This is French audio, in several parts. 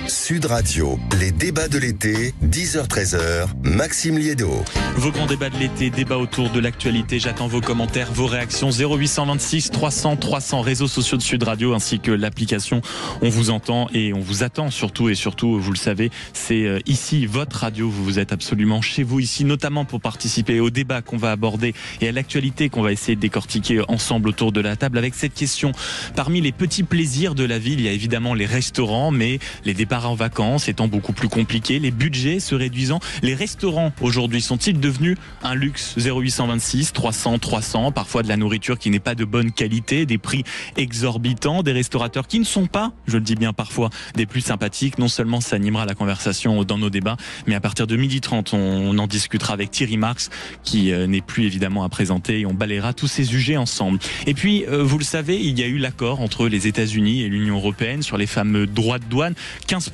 Sud Radio, les débats de l'été, 10h-13h, Maxime Liédo. Vos grands débats de l'été, débats autour de l'actualité, j'attends vos commentaires, vos réactions, 0826 300 300, réseaux sociaux de Sud Radio ainsi que l'application. On vous entend et on vous attend surtout, et surtout, vous le savez, c'est ici votre radio, vous êtes absolument chez vous ici, notamment pour participer au débat qu'on va aborder et à l'actualité qu'on va essayer de décortiquer ensemble autour de la table avec cette question. Parmi les petits plaisirs de la ville, il y a évidemment les restaurants, mais les départs en vacances étant beaucoup plus compliqués, les budgets se réduisant, les restaurants aujourd'hui sont-ils devenus un luxe? 0826 300 300, parfois de la nourriture qui n'est pas de bonne qualité, des prix exorbitants, des restaurateurs qui ne sont pas, je le dis bien parfois, des plus sympathiques. Non seulement ça animera la conversation dans nos débats, mais à partir de 12h30, on en discutera avec Thierry Marx qui n'est plus évidemment à présenter et on balayera tous ces sujets ensemble. Et puis, vous le savez, il y a eu l'accord entre les États-Unis et l'Union européenne sur les fameux droits de douane, 15%.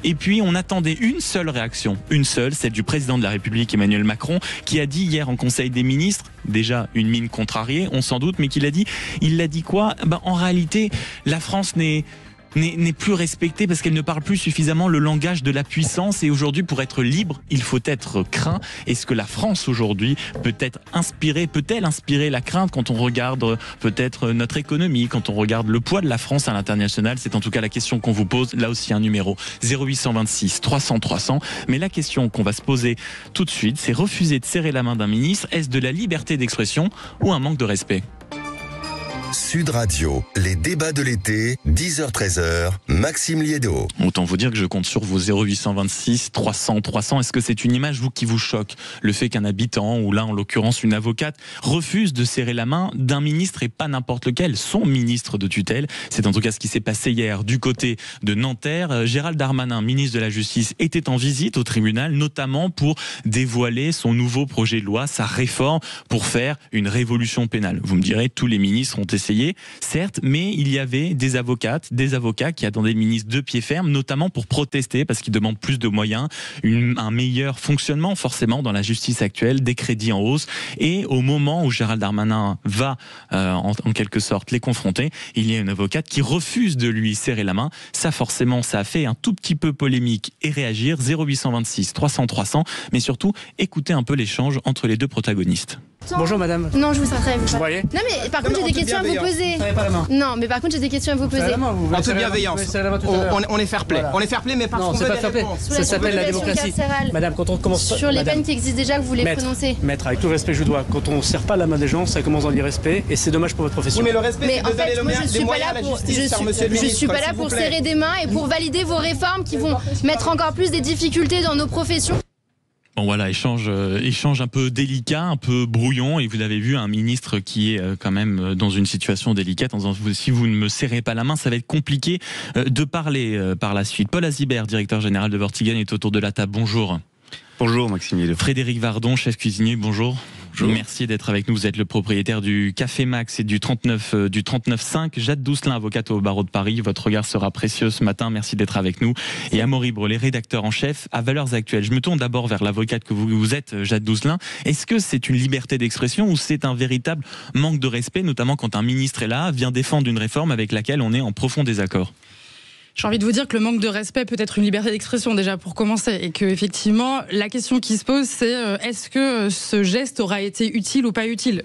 Et puis, on attendait une seule réaction, une seule, celle du président de la République Emmanuel Macron, qui a dit hier en Conseil des ministres, déjà une mine contrariée, on s'en doute, mais il l'a dit quoi? En réalité, la France n'est plus respectée parce qu'elle ne parle plus suffisamment le langage de la puissance, et aujourd'hui, pour être libre, il faut être craint. Est-ce que la France aujourd'hui peut-elle inspirer la crainte quand on regarde peut-être notre économie, quand on regarde le poids de la France à l'international? C'est en tout cas la question qu'on vous pose. Là aussi un numéro 0826 300 300. Mais la question qu'on va se poser tout de suite, c'est refuser de serrer la main d'un ministre. Est-ce de la liberté d'expression ou un manque de respect? Sud Radio, les débats de l'été, 10h-13h, Maxime Liédo. Autant vous dire que je compte sur vos 0826 300 300. Est-ce que c'est une image, vous, qui vous choque? Le fait qu'un habitant, ou là en l'occurrence une avocate, refuse de serrer la main d'un ministre, et pas n'importe lequel, son ministre de tutelle. C'est en tout cas ce qui s'est passé hier du côté de Nanterre. Gérald Darmanin, ministre de la Justice, était en visite au tribunal, notamment pour dévoiler son nouveau projet de loi, sa réforme, pour faire une révolution pénale. Vous me direz, tous les ministres ont essayé, certes, mais il y avait des avocats qui attendaient le ministre de pied ferme, notamment pour protester, parce qu'ils demandent plus de moyens, un meilleur fonctionnement forcément dans la justice actuelle, des crédits en hausse. Et au moment où Gérald Darmanin va en quelque sorte les confronter, il y a une avocate qui refuse de lui serrer la main. Ça forcément, ça a fait un tout petit peu polémique et réagir. 0826 300 300, mais surtout écoutez un peu l'échange entre les deux protagonistes. Bonjour madame. Non, je vous rattrape. Vous voyez? Non mais par contre j'ai des questions à vous poser. Pas la main. Non mais par contre j'ai des questions à vous poser. En toute bienveillance. On est fair play. Voilà. On est fair play, mais parce qu'on veut des réponses. Ça s'appelle la démocratie. Madame, quand on commence sur les peines qui existent déjà, que vous les prononcez. Maître, avec tout le respect que je dois, quand on ne serre pas la main des gens, ça commence dans l'irrespect et c'est dommage pour votre profession. Oui, mais le respect, c'est de donner les moyens à la justice, cher monsieur le ministre. Je suis pas là pour serrer des mains et pour valider vos réformes qui vont mettre encore plus des difficultés dans nos professions. Bon voilà, échange un peu délicat, un peu brouillon, et vous avez vu un ministre qui est quand même dans une situation délicate en disant si vous ne me serrez pas la main, ça va être compliqué de parler par la suite. Paul Azibert, directeur général de Vortigern, est autour de la table. Bonjour. Bonjour Maxime Liédo. Frédéric Vardon, chef cuisinier, bonjour. Bonjour. Merci d'être avec nous. Vous êtes le propriétaire du Café Max et du 39.5. Jade Doucelin, avocate au barreau de Paris. Votre regard sera précieux ce matin. Merci d'être avec nous. Et Amaury Brelet, rédacteur en chef à Valeurs Actuelles. Je me tourne d'abord vers l'avocate que vous êtes, Jade Doucelin. Est-ce que c'est une liberté d'expression ou c'est un véritable manque de respect, notamment quand un ministre est là, vient défendre une réforme avec laquelle on est en profond désaccord? J'ai envie de vous dire que le manque de respect peut être une liberté d'expression déjà pour commencer, et que effectivement la question qui se pose c'est est-ce que ce geste aura été utile ou pas utile.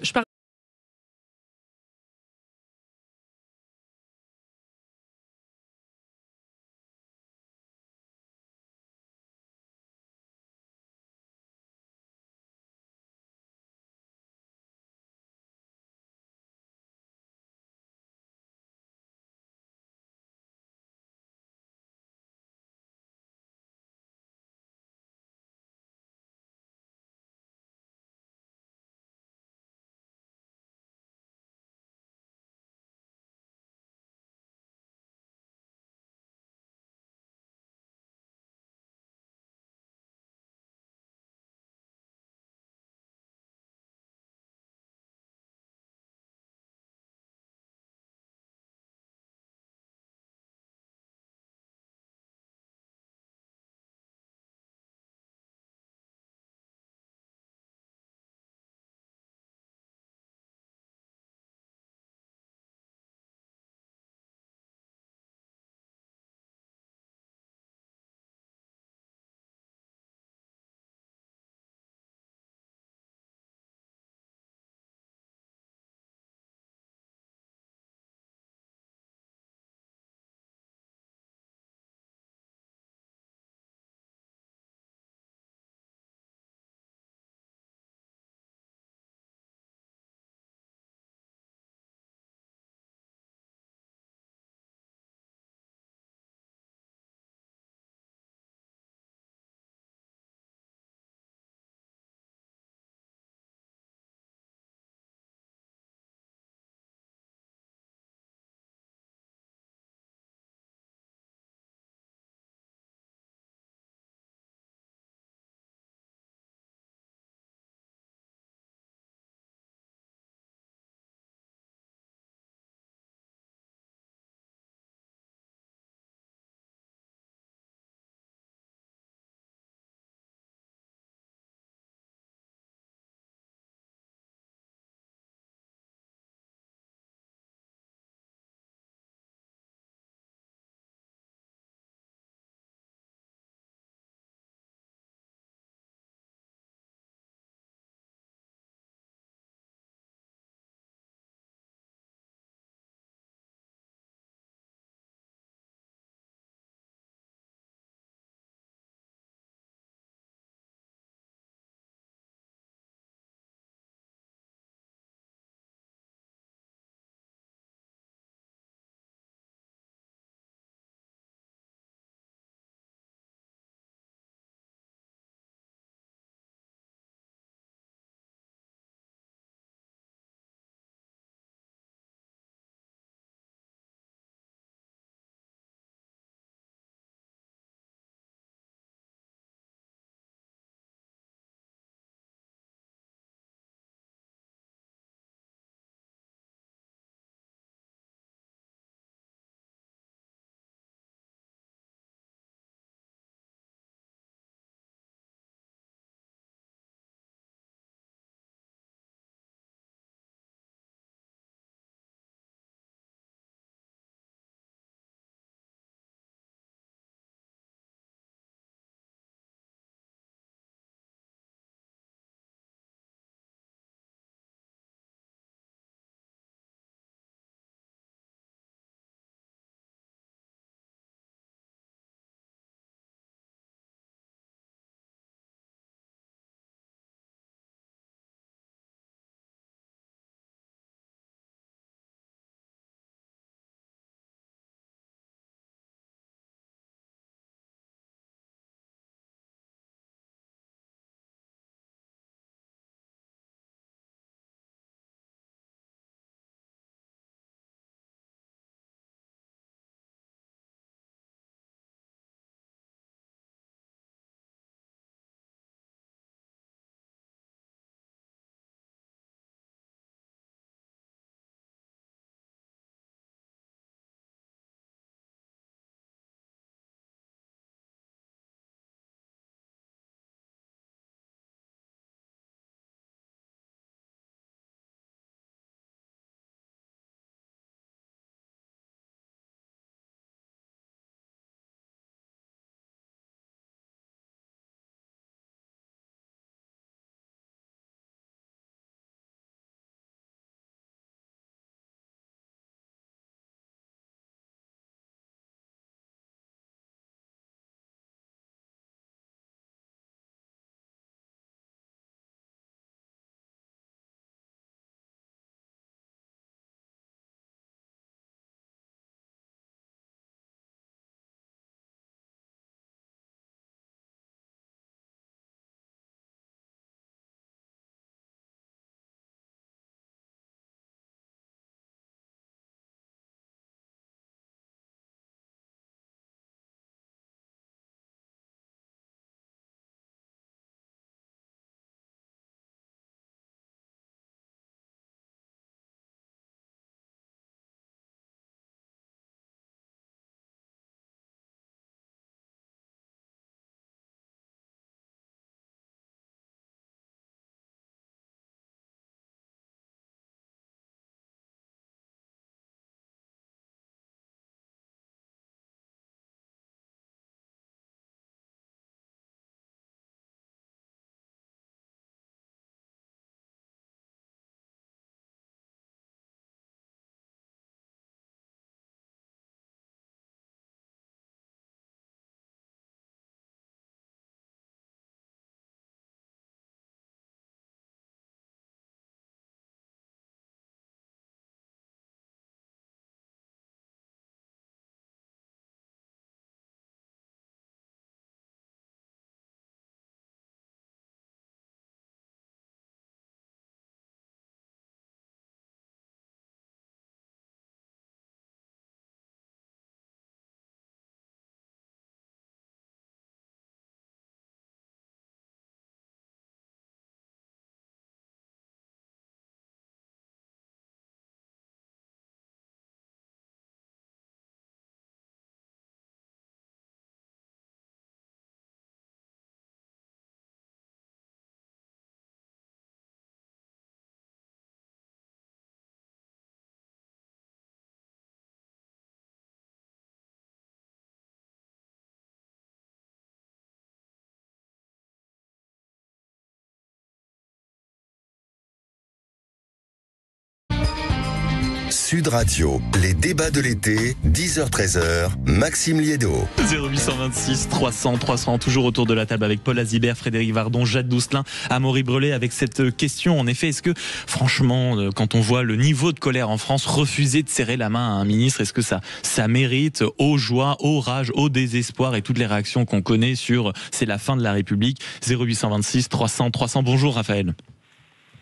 Sud Radio, les débats de l'été, 10h-13h, Maxime Liédot. 0826 300 300, toujours autour de la table avec Paul Azibert, Frédéric Vardon, Jade Doucelin, Amaury Brelet, avec cette question. En effet, est-ce que, franchement, quand on voit le niveau de colère en France, refuser de serrer la main à un ministre, est-ce que ça mérite aux joies, aux rages, au désespoir et toutes les réactions qu'on connaît sur c'est la fin de la République? 0826 300 300. Bonjour Raphaël.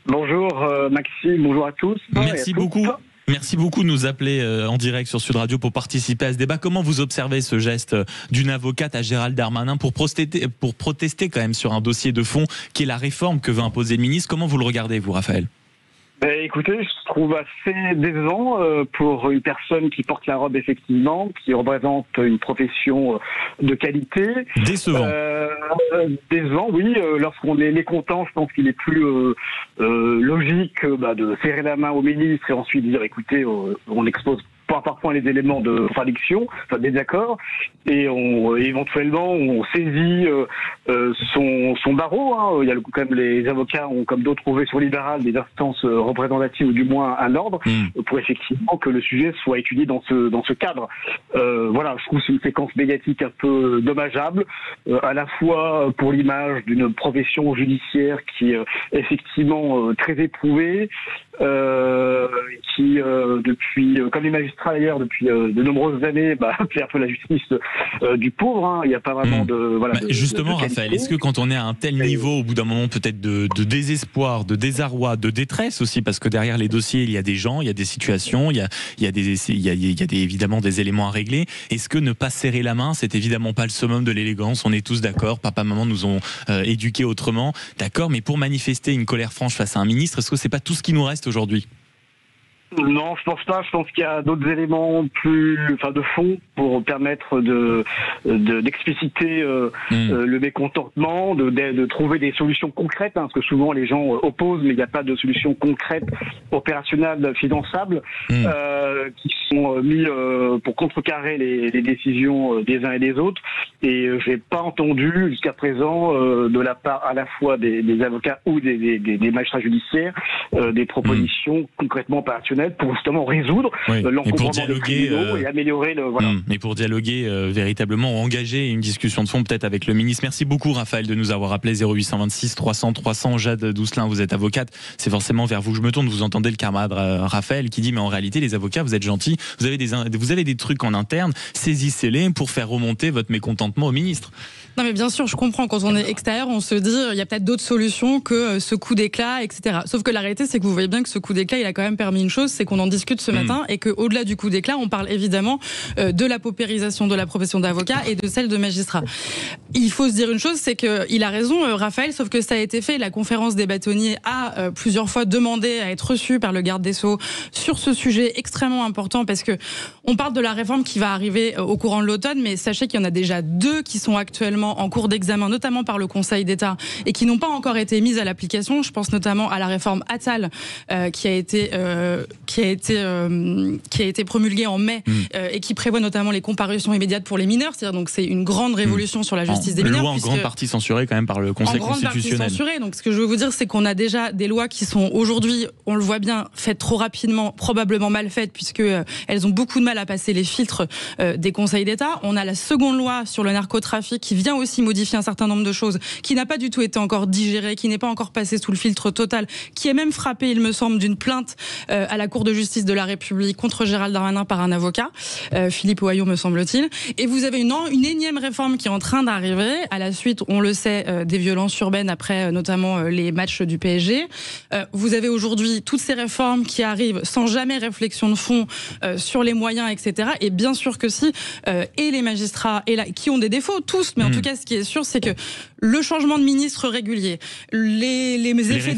Bonjour Maxime, bonjour à tous. Merci beaucoup. Merci beaucoup de nous appeler en direct sur Sud Radio pour participer à ce débat. Comment vous observez ce geste d'une avocate à Gérald Darmanin pour protester quand même sur un dossier de fond qui est la réforme que veut imposer le ministre? Comment vous le regardez, vous, Raphaël? Écoutez, je trouve assez décevant pour une personne qui porte la robe, effectivement, qui représente une profession de qualité. Décevant. Décevant, oui. Lorsqu'on est mécontent, je pense qu'il est plus logique de serrer la main au ministre et ensuite dire, écoutez, on expose parfois les éléments de contradiction, enfin désaccord, et éventuellement on saisit son barreau. Il y a quand même les avocats ont, comme d'autres professions libérales, des instances représentatives ou du moins un ordre pour effectivement que le sujet soit étudié dans ce cadre. Voilà, je trouve que c'est une séquence médiatique un peu dommageable, à la fois pour l'image d'une profession judiciaire qui est effectivement très éprouvée, qui depuis, comme les magistrats d'ailleurs, depuis de nombreuses années, fait un peu la justice du pauvre. Il n'y a pas vraiment de... Justement, Raphaël, est-ce que quand on est à un tel niveau, au bout d'un moment peut-être de désespoir, de désarroi, de détresse aussi, parce que derrière les dossiers, il y a des gens, il y a des situations, il y a évidemment des éléments à régler, est-ce que ne pas serrer la main, c'est évidemment pas le summum de l'élégance? On est tous d'accord, papa, maman nous ont éduqués autrement, d'accord, mais pour manifester une colère franche face à un ministre, est-ce que c'est pas tout ce qui nous reste aujourd'hui? Non, je pense pas. Je pense qu'il y a d'autres éléments de fond pour permettre d'expliciter le mécontentement, de trouver des solutions concrètes, parce que souvent les gens opposent, mais il n'y a pas de solution concrète, opérationnelle, finançable, qui sont mis pour contrecarrer les décisions des uns et des autres. Et j'ai pas entendu jusqu'à présent de la part à la fois des avocats ou des magistrats judiciaires des propositions concrètement opérationnelles pour justement résoudre l'encombrement des tribunaux et améliorer le... Voilà. Mais pour dialoguer véritablement, engager une discussion de fond peut-être avec le ministre. Merci beaucoup Raphaël de nous avoir appelé. 0826 300 300. Jade Doucelin, vous êtes avocate, c'est forcément vers vous que je me tourne. Vous entendez le camarade Raphaël qui dit mais en réalité les avocats vous êtes gentils, vous avez des trucs en interne, saisissez-les pour faire remonter votre mécontentement au ministre. Non mais bien sûr, je comprends, quand on est extérieur, on se dit il y a peut-être d'autres solutions que ce coup d'éclat, etc. Sauf que la réalité, c'est que vous voyez bien que ce coup d'éclat, il a quand même permis une chose, c'est qu'on en discute ce matin et qu'au-delà du coup d'éclat, on parle évidemment de la paupérisation de la profession d'avocat et de celle de magistrat. Il faut se dire une chose, c'est qu'il a raison, Raphaël, sauf que ça a été fait. La conférence des bâtonniers a plusieurs fois demandé à être reçue par le garde des Sceaux sur ce sujet extrêmement important, parce que on parle de la réforme qui va arriver au courant de l'automne, mais sachez qu'il y en a déjà 2 qui sont actuellement en cours d'examen, notamment par le Conseil d'État, et qui n'ont pas encore été mises à l'application. Je pense notamment à la réforme Attal qui a été promulguée en mai et qui prévoit notamment les comparutions immédiates pour les mineurs. C'est-à-dire, donc c'est une grande révolution sur la justice des mineurs. Loi en grande partie censurée quand même par le Conseil constitutionnel. Censurée. Donc ce que je veux vous dire, c'est qu'on a déjà des lois qui sont aujourd'hui, on le voit bien, faites trop rapidement, probablement mal faites, puisque elles ont beaucoup de mal à passer les filtres des conseils d'État. On a la seconde loi sur le narcotrafic qui vient aussi modifier un certain nombre de choses, qui n'a pas du tout été encore digérée, qui n'est pas encore passée sous le filtre total, qui est même frappée, il me semble, d'une plainte à la Cour de justice de la République contre Gérald Darmanin par un avocat, Philippe Ohaillon me semble-t-il. Et vous avez une énième réforme qui est en train d'arriver, à la suite, on le sait, des violences urbaines après notamment les matchs du PSG. Vous avez aujourd'hui toutes ces réformes qui arrivent sans jamais réflexion de fond sur les moyens, etc. Et bien sûr que si, et les magistrats, qui ont des défauts, tous, mais en tout cas, ce qui est sûr, c'est que le changement de ministre régulier, les effets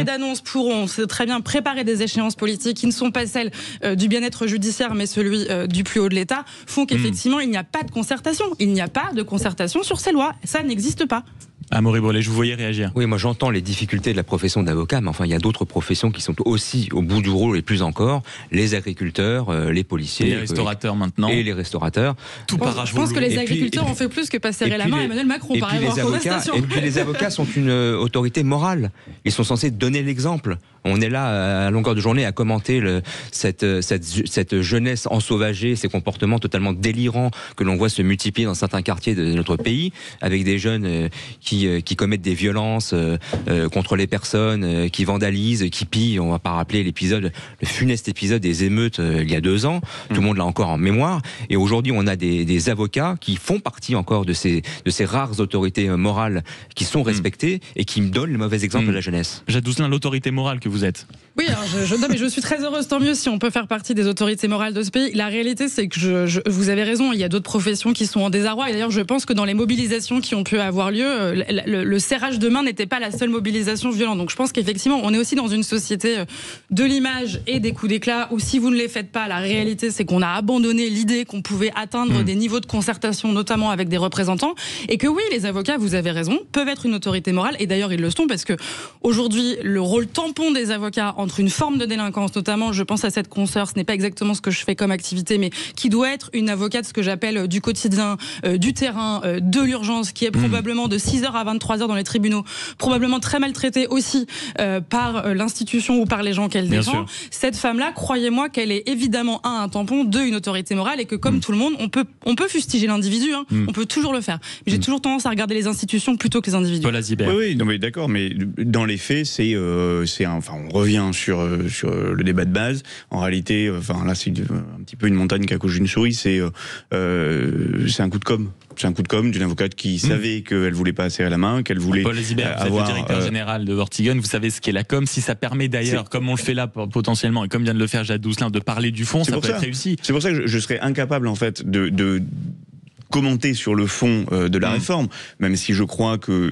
d'annonce pourront très bien préparer des échéances politiques qui ne sont pas celles du bien-être judiciaire, mais celui du plus haut de l'État, font qu'effectivement, il n'y a pas de concertation. Il n'y a pas de concertation sur ces lois. Ça n'existe pas. Amaury Brelet, je vous voyais réagir. Oui, moi j'entends les difficultés de la profession d'avocat, mais enfin il y a d'autres professions qui sont aussi au bout du rouleau, et plus encore, les agriculteurs, les policiers, les restaurateurs maintenant, et les restaurateurs. Tout je pense que les agriculteurs ont fait plus que pas serrer la main à Emmanuel Macron par rapport à contestation. Et puis les avocats sont une autorité morale. Ils sont censés donner l'exemple. On est là à longueur de journée à commenter cette jeunesse ensauvagée, ces comportements totalement délirants que l'on voit se multiplier dans certains quartiers de notre pays, avec des jeunes qui commettent des violences contre les personnes, qui vandalisent, qui pillent. On va pas rappeler le funeste épisode des émeutes il y a 2 ans. Tout le monde l'a encore en mémoire. Et aujourd'hui, on a des avocats qui font partie encore de ces rares autorités morales qui sont respectées et qui me donnent le mauvais exemple de la jeunesse. Jade Doucelin, l'autorité morale que vous êtes. Oui, alors non, mais je suis très heureuse, tant mieux si on peut faire partie des autorités morales de ce pays. La réalité, c'est que vous avez raison, il y a d'autres professions qui sont en désarroi. Et d'ailleurs, je pense que dans les mobilisations qui ont pu avoir lieu, le serrage de main n'était pas la seule mobilisation violente. Donc je pense qu'effectivement, on est aussi dans une société de l'image et des coups d'éclat où si vous ne les faites pas, la réalité, c'est qu'on a abandonné l'idée qu'on pouvait atteindre des niveaux de concertation, notamment avec des représentants. Et que oui, les avocats, vous avez raison, peuvent être une autorité morale. Et d'ailleurs, ils le sont parce que aujourd'hui, le rôle tampon des avocats entre une forme de délinquance, notamment, je pense à cette consoeur, ce n'est pas exactement ce que je fais comme activité, mais qui doit être une avocate, ce que j'appelle du quotidien, du terrain, de l'urgence, qui est probablement de 6h à 23h dans les tribunaux, probablement très maltraitée aussi par l'institution ou par les gens qu'elle défend. Cette femme-là, croyez-moi qu'elle est évidemment un tampon, une autorité morale, et que comme tout le monde, on peut fustiger l'individu, on peut toujours le faire. Mais j'ai toujours tendance à regarder les institutions plutôt que les individus. Paul Azibert. Oui, non, mais d'accord, mais dans les faits, on revient sur le débat de base. En réalité, là, c'est un petit peu une montagne qui accouche d'une souris. C'est un coup de com'. C'est un coup de com' d'une avocate qui savait qu'elle voulait pas serrer la main, qu'elle voulait Paul Azibert, vous êtes le directeur général de Vortigern, vous savez ce qu'est la com'. Si ça permet d'ailleurs, comme on le fait là potentiellement, et comme vient de le faire Jade Doucelin, de parler du fond, ça peut être réussi. C'est pour ça que je serais incapable en fait de commenter sur le fond de la réforme, même si je crois que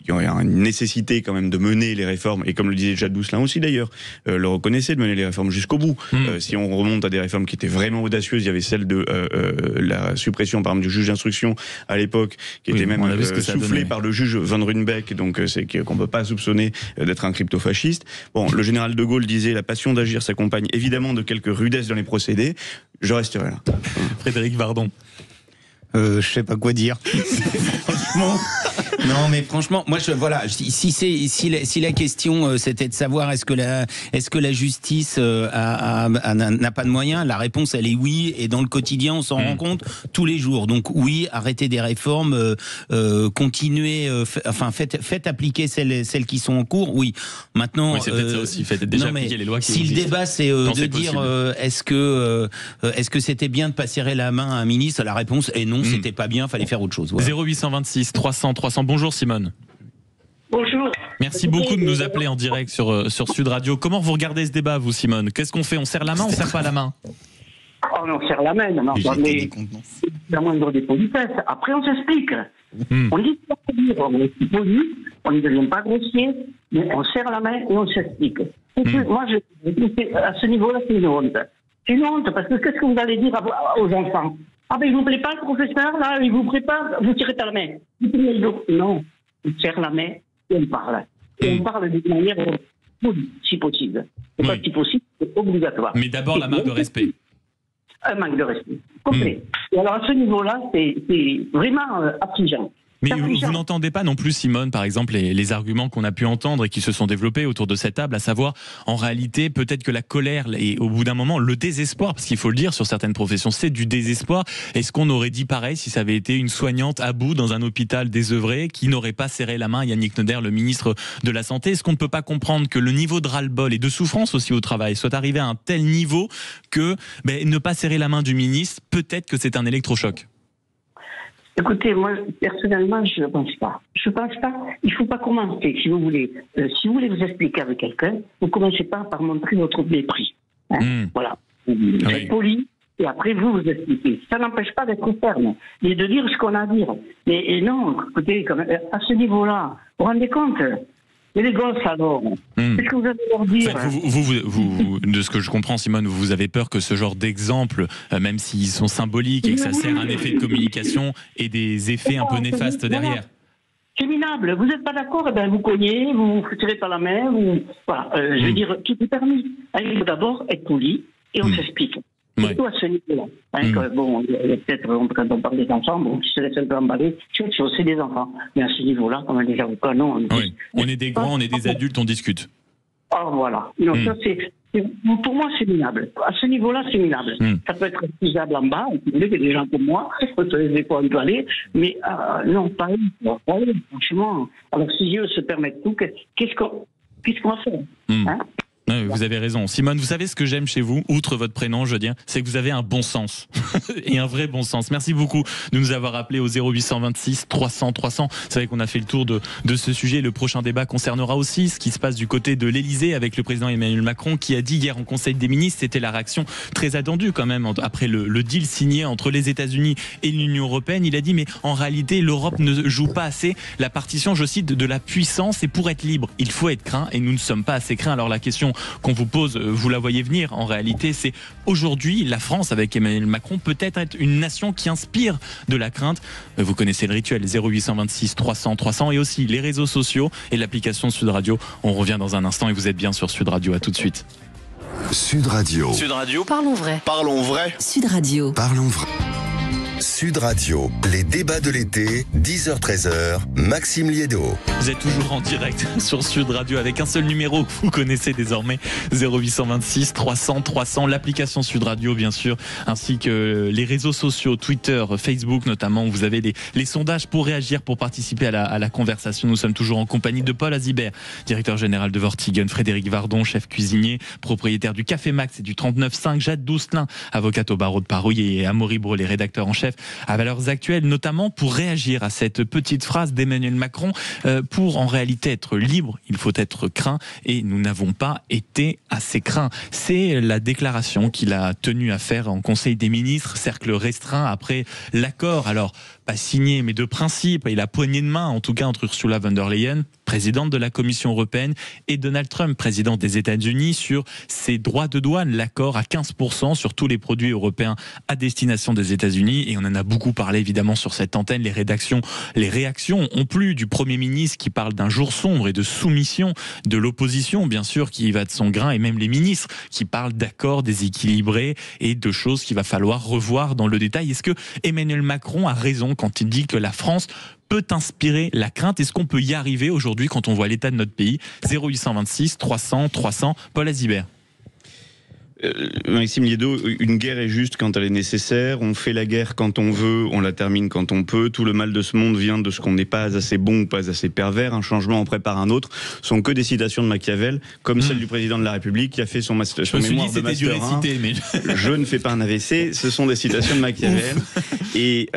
il y a une nécessité quand même de mener les réformes, et comme le disait Jade Doucelin aussi d'ailleurs, le reconnaissait, de mener les réformes jusqu'au bout. Si on remonte à des réformes qui étaient vraiment audacieuses, il y avait celle de la suppression par exemple du juge d'instruction à l'époque, qui était même soufflée par le juge Van Runebeck, donc c'est qu'on peut pas soupçonner d'être un crypto-fasciste. Bon, le général de Gaulle disait: la passion d'agir s'accompagne évidemment de quelques rudesses dans les procédés. Je resterai là. Frédéric Vardon. Je sais pas quoi dire. Franchement. Non, mais franchement, moi, si la question c'était de savoir est-ce que la justice n'a pas de moyens, la réponse elle est oui, et dans le quotidien on s'en rend compte tous les jours. Donc oui, arrêtez des réformes, continuez, faites appliquer celles qui sont en cours. Oui, maintenant. Oui, c'est peut-être ça aussi. Faites déjà appliquer les lois qui existent. Si le débat c'est de dire est-ce que c'était bien de pas serrer la main à un ministre, la réponse est non, c'était pas bien, fallait faire autre chose. Voilà. 0826 300 300. Bonjour Simone. Bonjour. Merci beaucoup de nous appeler en direct sur Sud Radio. Comment vous regardez ce débat, vous, Simone? Qu'est-ce qu'on fait? On serre la main ou on serre pas la main? Oh, on serre la main, non, mais c'est la moindre des politesses. Après, on s'explique. On dit ce qu'on veut dire, on est poli, on ne devient pas grossier, mais on serre la main et on s'explique. Moi, à ce niveau-là, c'est une honte. C'est une honte, parce que qu'est-ce que vous allez dire aux enfants? Ah ben, il vous plaît pas, le professeur, là, il vous plaît pas, vous tirez pas la main. Non, on serre la main et on parle. Et on parle d'une manière polie, si possible. C'est pas si possible, c'est obligatoire. Mais d'abord, la marque de respect. Un manque de respect, complet. Et alors, à ce niveau-là, c'est vraiment affligeant. Mais vous n'entendez pas non plus, Simone, par exemple, les arguments qu'on a pu entendre et qui se sont développés autour de cette table, à savoir, en réalité, peut-être que la colère et au bout d'un moment, le désespoir, parce qu'il faut le dire, sur certaines professions, c'est du désespoir. Est-ce qu'on aurait dit pareil si ça avait été une soignante à bout dans un hôpital désœuvré qui n'aurait pas serré la main à Yannick Neuder, le ministre de la Santé? Est-ce qu'on ne peut pas comprendre que le niveau de ras-le-bol et de souffrance aussi au travail soit arrivé à un tel niveau que ne pas serrer la main du ministre, peut-être que c'est un électrochoc? Écoutez, moi, personnellement, je ne pense pas. Je pense pas. Il ne faut pas commencer, si vous voulez. Si vous voulez vous expliquer avec quelqu'un, vous ne commencez pas par montrer votre mépris. Voilà. Vous êtes poli, et après, vous expliquez. Ça n'empêche pas d'être ferme, et de dire ce qu'on a à dire. Mais non, écoutez, à ce niveau-là, vous vous rendez compte? Et les gosses, alors, qu'est-ce que vous allez leur dire? En fait, vous, de ce que je comprends, Simone, vous avez peur que ce genre d'exemple, même s'ils sont symboliques et que ça sert à un effet de communication, ait des effets un peu néfastes derrière. C'est minable. Vous n'êtes pas d'accord, vous cognez, vous tirez par la main, voilà. Je veux dire, tout est permis. Il faut d'abord être poli et on s'explique. Surtout à ce niveau-là. Peut-être, quand on parle des enfants, qui se laissent un peu emballer, c'est autre chose, c'est des enfants. Mais à ce niveau-là, comme les avocats, non. On est des grands, on est des adultes, on discute. Ah, voilà. Non, ça, pour moi, c'est minable. À ce niveau-là, c'est minable. Ça peut être excusable en bas, il y a des gens comme moi, des fois on peut aller, mais non, pas eux. Franchement, alors si eux se permettent tout, qu'est-ce qu'on va faire Vous avez raison. Simone, vous savez ce que j'aime chez vous, outre votre prénom, je veux dire, c'est que vous avez un bon sens. Et un vrai bon sens. Merci beaucoup de nous avoir appelé au 0826 300 300. C'est vrai qu'on a fait le tour de ce sujet. Le prochain débat concernera aussi ce qui se passe du côté de l'Elysée avec le président Emmanuel Macron qui a dit hier en Conseil des ministres, c'était la réaction très attendue quand même après le deal signé entre les États-Unis et l'Union européenne. Il a dit mais en réalité l'Europe ne joue pas assez la partition, je cite, de la puissance, et pour être libre, il faut être craint et nous ne sommes pas assez craints. Alors la question qu'on vous pose, vous la voyez venir en réalité, c'est aujourd'hui la France avec Emmanuel Macron peut-être être une nation qui inspire de la crainte. Vous connaissez le rituel, 0826 300 300 et aussi les réseaux sociaux et l'application Sud Radio. On revient dans un instant et vous êtes bien sur Sud Radio, à tout de suite. Sud Radio. Sud Radio. Parlons vrai. Parlons vrai. Sud Radio. Parlons vrai. Sud Radio, les débats de l'été, 10h-13h, Maxime Liédo. Vous êtes toujours en direct sur Sud Radio avec un seul numéro que vous connaissez désormais, 0826 300 300, l'application Sud Radio bien sûr, ainsi que les réseaux sociaux, Twitter, Facebook notamment, où vous avez les sondages pour réagir, pour participer à la conversation. Nous sommes toujours en compagnie de Paul Azibert, directeur général de Vortigen, Frédéric Vardon, chef cuisinier, propriétaire du Café Max et du 39.5, Jade Doucelin, avocate au barreau de Paris, et Amaury Brelet, rédacteur en chef à Valeurs Actuelles, notamment pour réagir à cette petite phrase d'Emmanuel Macron. Pour en réalité être libre, il faut être craint, et nous n'avons pas été assez craints. C'est la déclaration qu'il a tenu à faire en Conseil des ministres, cercle restreint après l'accord, alors pas signé mais de principe, et la poignée de main en tout cas entre Ursula von der Leyen, présidente de la Commission européenne, et Donald Trump, président des États-Unis, sur ces droits de douane, l'accord à 15% sur tous les produits européens à destination des États-Unis. Et on en a beaucoup parlé évidemment sur cette antenne. Les réactions ont plu du Premier ministre qui parle d'un jour sombre et de soumission, de l'opposition bien sûr qui y va de son grain, et même les ministres qui parlent d'accords déséquilibrés et de choses qu'il va falloir revoir dans le détail. Est-ce que Emmanuel Macron a raison quand il dit que la France peut inspirer la crainte? Est-ce qu'on peut y arriver aujourd'hui quand on voit l'état de notre pays? 0826 300 300, Paul Azibert. Maxime Liédo, une guerre est juste quand elle est nécessaire. On fait la guerre quand on veut, on la termine quand on peut. Tout le mal de ce monde vient de ce qu'on n'est pas assez bon ou pas assez pervers. Un changement en prépare un autre. Ce sont que des citations de Machiavel, comme celle du président de la République qui a fait son mémoire de Master 1. Mais... Je ne fais pas un AVC. Ce sont des citations de Machiavel et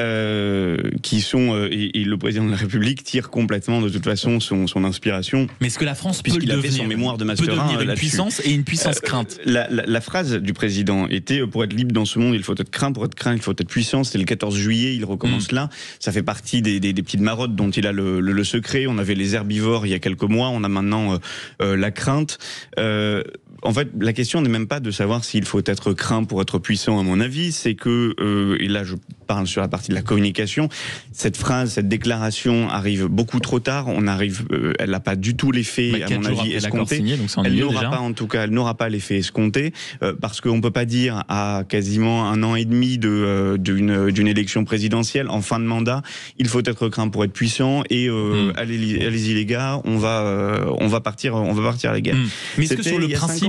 qui sont et le président de la République tire complètement de toute façon son inspiration. Mais est-ce que la France puisqu'il a fait son mémoire de Master 1 une puissance et une puissance crainte? La phrase du président était pour être libre dans ce monde il faut être craint, pour être craint il faut être puissant. C'était le 14 juillet, il recommence là. Ça fait partie des petites marottes dont il a le secret. On avait les herbivores il y a quelques mois, on a maintenant la crainte. En fait, la question n'est même pas de savoir s'il faut être craint pour être puissant, à mon avis. C'est que, et là je parle sur la partie de la communication, cette phrase, cette déclaration arrive beaucoup trop tard. Elle n'a pas du tout l'effet, à mon avis, escompté. Elle n'aura pas, en tout cas, elle n'aura pas l'effet escompté, parce qu'on ne peut pas dire à quasiment 1 an et demi d'une élection présidentielle, en fin de mandat, il faut être craint pour être puissant, et allez-y les gars, on va partir à la guerre. Mais est-ce que sur le principe,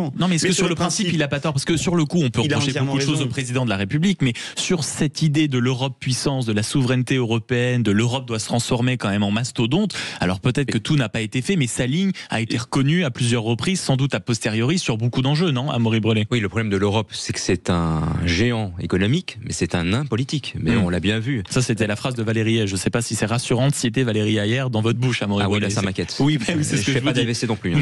sur le principe, il n'a pas tort, parce que sur le coup, on peut reprocher beaucoup de choses au président de la République, mais sur cette idée de l'Europe puissance, de la souveraineté européenne, de l'Europe doit se transformer quand même en mastodonte, alors peut-être que tout n'a pas été fait, mais sa ligne a été reconnue à plusieurs reprises, sans doute a posteriori, sur beaucoup d'enjeux, non, Amaury Brelet? Oui, le problème de l'Europe, c'est que c'est un géant économique, mais c'est un nain politique, mais on l'a bien vu. Ça, c'était la phrase de Valérie Hay. Je ne sais pas si c'est rassurant de citer Valérie Hay hier dans votre bouche, Amaury Brelet. Ah oui, là, ça m'inquiète. Oui, c'est ce que je fais pas d'AVC non plus. Hein.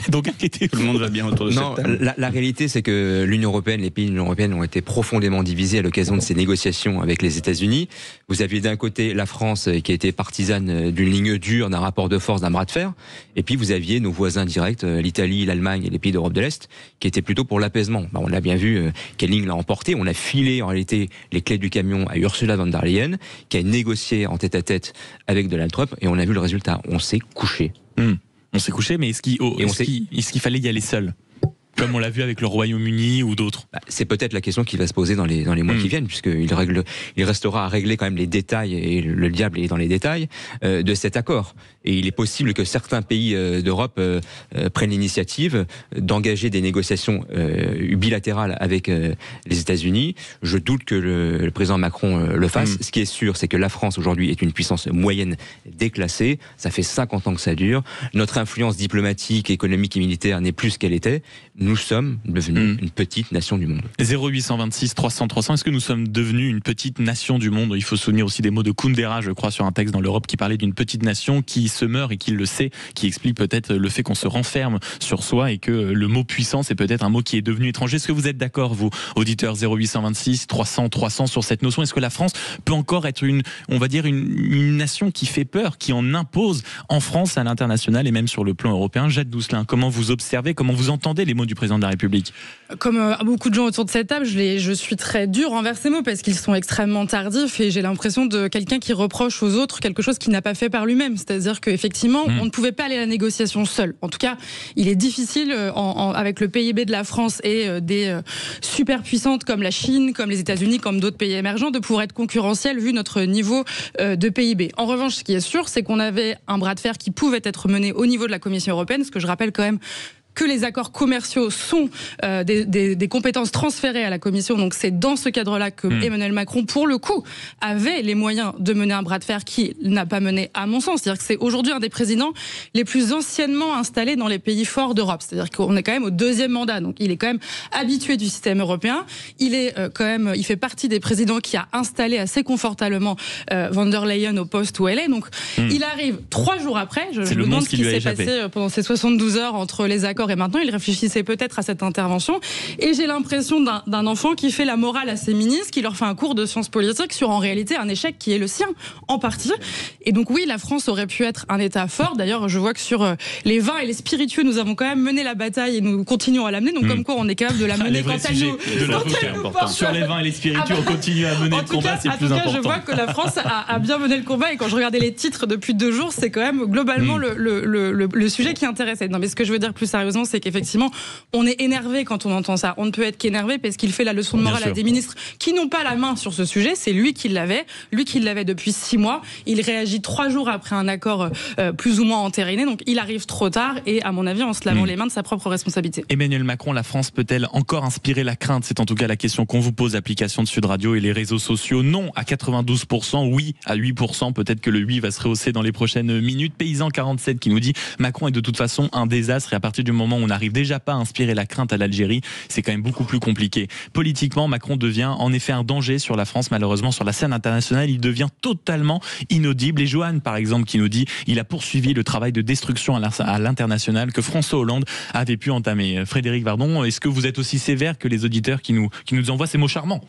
Donc inquiétez-vous. Tout le monde va bien autour de cette table. La réalité, c'est que l'Union européenne, les pays de l'Union européenne ont été profondément divisés à l'occasion de ces négociations négociations avec les États-Unis. Vous aviez d'un côté la France qui a été partisane d'une ligne dure, d'un rapport de force, d'un bras de fer, et puis vous aviez nos voisins directs, l'Italie, l'Allemagne et les pays d'Europe de l'Est, qui étaient plutôt pour l'apaisement. On l'a bien vu, quelle ligne l'a emporté. On a filé en réalité les clés du camion à Ursula von der Leyen, qui a négocié en tête-à-tête avec Donald Trump, et on a vu le résultat. On s'est couché. On s'est couché, mais est-ce qu'il fallait y aller seul ? Comme on l'a vu avec le Royaume-Uni ou d'autres. C'est peut-être la question qui va se poser dans les mois qui viennent, puisqu'il restera à régler quand même les détails, et le diable est dans les détails, de cet accord. Et il est possible que certains pays d'Europe prennent l'initiative d'engager des négociations bilatérales avec les États-Unis. Je doute que le président Macron le fasse. Ce qui est sûr, c'est que la France aujourd'hui est une puissance moyenne déclassée. Ça fait 50 ans que ça dure. Notre influence diplomatique, économique et militaire n'est plus ce qu'elle était. Nous sommes devenus une petite nation du monde. 0826 300 300, est-ce que nous sommes devenus une petite nation du monde ? Il faut se souvenir aussi des mots de Kundera, je crois, sur un texte dans l'Europe qui parlait d'une petite nation qui se meurt et qui le sait, qui explique peut-être le fait qu'on se renferme sur soi et que le mot puissance est peut-être un mot qui est devenu étranger. Est-ce que vous êtes d'accord, vous, auditeurs 0826 300 300, sur cette notion ? Est-ce que la France peut encore être une nation qui fait peur, qui en impose en France, à l'international et même sur le plan européen ? Jade Dousselin, comment vous observez, comment vous entendez les mots du président de la République ? Comme beaucoup de gens autour de cette table, je suis très dure envers ces mots parce qu'ils sont extrêmement tardifs et j'ai l'impression de quelqu'un qui reproche aux autres quelque chose qu'il n'a pas fait par lui-même. C'est-à-dire qu'effectivement, on ne pouvait pas aller à la négociation seul. En tout cas, il est difficile avec le PIB de la France et des superpuissantes comme la Chine, comme les États-Unis, comme d'autres pays émergents, de pouvoir être concurrentiel vu notre niveau de PIB. En revanche, ce qui est sûr, c'est qu'on avait un bras de fer qui pouvait être mené au niveau de la Commission européenne, ce que je rappelle quand même que les accords commerciaux sont des compétences transférées à la Commission. Donc c'est dans ce cadre-là que Emmanuel Macron, pour le coup, avait les moyens de mener un bras de fer qu'il n'a pas mené, à mon sens. C'est-à-dire que c'est aujourd'hui un des présidents les plus anciennement installés dans les pays forts d'Europe. C'est-à-dire qu'on est quand même au 2e mandat. Donc il est quand même habitué du système européen. Il fait partie des présidents qui a installé assez confortablement von der Leyen au poste où elle est. Donc il arrive 3 jours après. Je me demande ce qui s'est passé pendant ces 72 heures entre les accords et maintenant, il réfléchissait peut-être à cette intervention. Et j'ai l'impression d'un enfant qui fait la morale à ses ministres, qui leur fait un cours de sciences politiques sur en réalité un échec qui est le sien, en partie. Et donc oui, la France aurait pu être un État fort. D'ailleurs, je vois que sur les vins et les spiritueux, nous avons quand même mené la bataille et nous continuons à l'amener. Donc comme quoi, on est capable de la mener quand elle nous porte. Sur les vins et les spiritueux, on continue à mener le combat, c'est plus important. Je vois que la France a bien mené le combat. Et quand je regardais les titres depuis 2 jours, c'est quand même globalement le sujet qui intéressait. Non, mais ce que je veux dire plus sérieusement, c'est qu'effectivement, on est énervé quand on entend ça. On ne peut être qu'énervé parce qu'il fait la leçon de morale à des ministres qui n'ont pas la main sur ce sujet. C'est lui qui l'avait depuis 6 mois. Il réagit 3 jours après un accord plus ou moins entériné. Donc il arrive trop tard et à mon avis en se lavant les mains de sa propre responsabilité. Emmanuel Macron, la France peut-elle encore inspirer la crainte ? C'est en tout cas la question qu'on vous pose, l'application de Sud Radio et les réseaux sociaux. Non à 92%, oui à 8%. Peut-être que le oui va se rehausser dans les prochaines minutes. Paysan 47 qui nous dit Macron est de toute façon un désastre et à partir du moment où on n'arrive déjà pas à inspirer la crainte à l'Algérie, c'est quand même beaucoup plus compliqué. Politiquement, Macron devient en effet un danger sur la France, malheureusement sur la scène internationale, il devient totalement inaudible. Et Johan, par exemple, qui nous dit il a poursuivi le travail de destruction à l'international que François Hollande avait pu entamer. Frédéric Vardon, est-ce que vous êtes aussi sévère que les auditeurs qui nous envoient ces mots charmants ?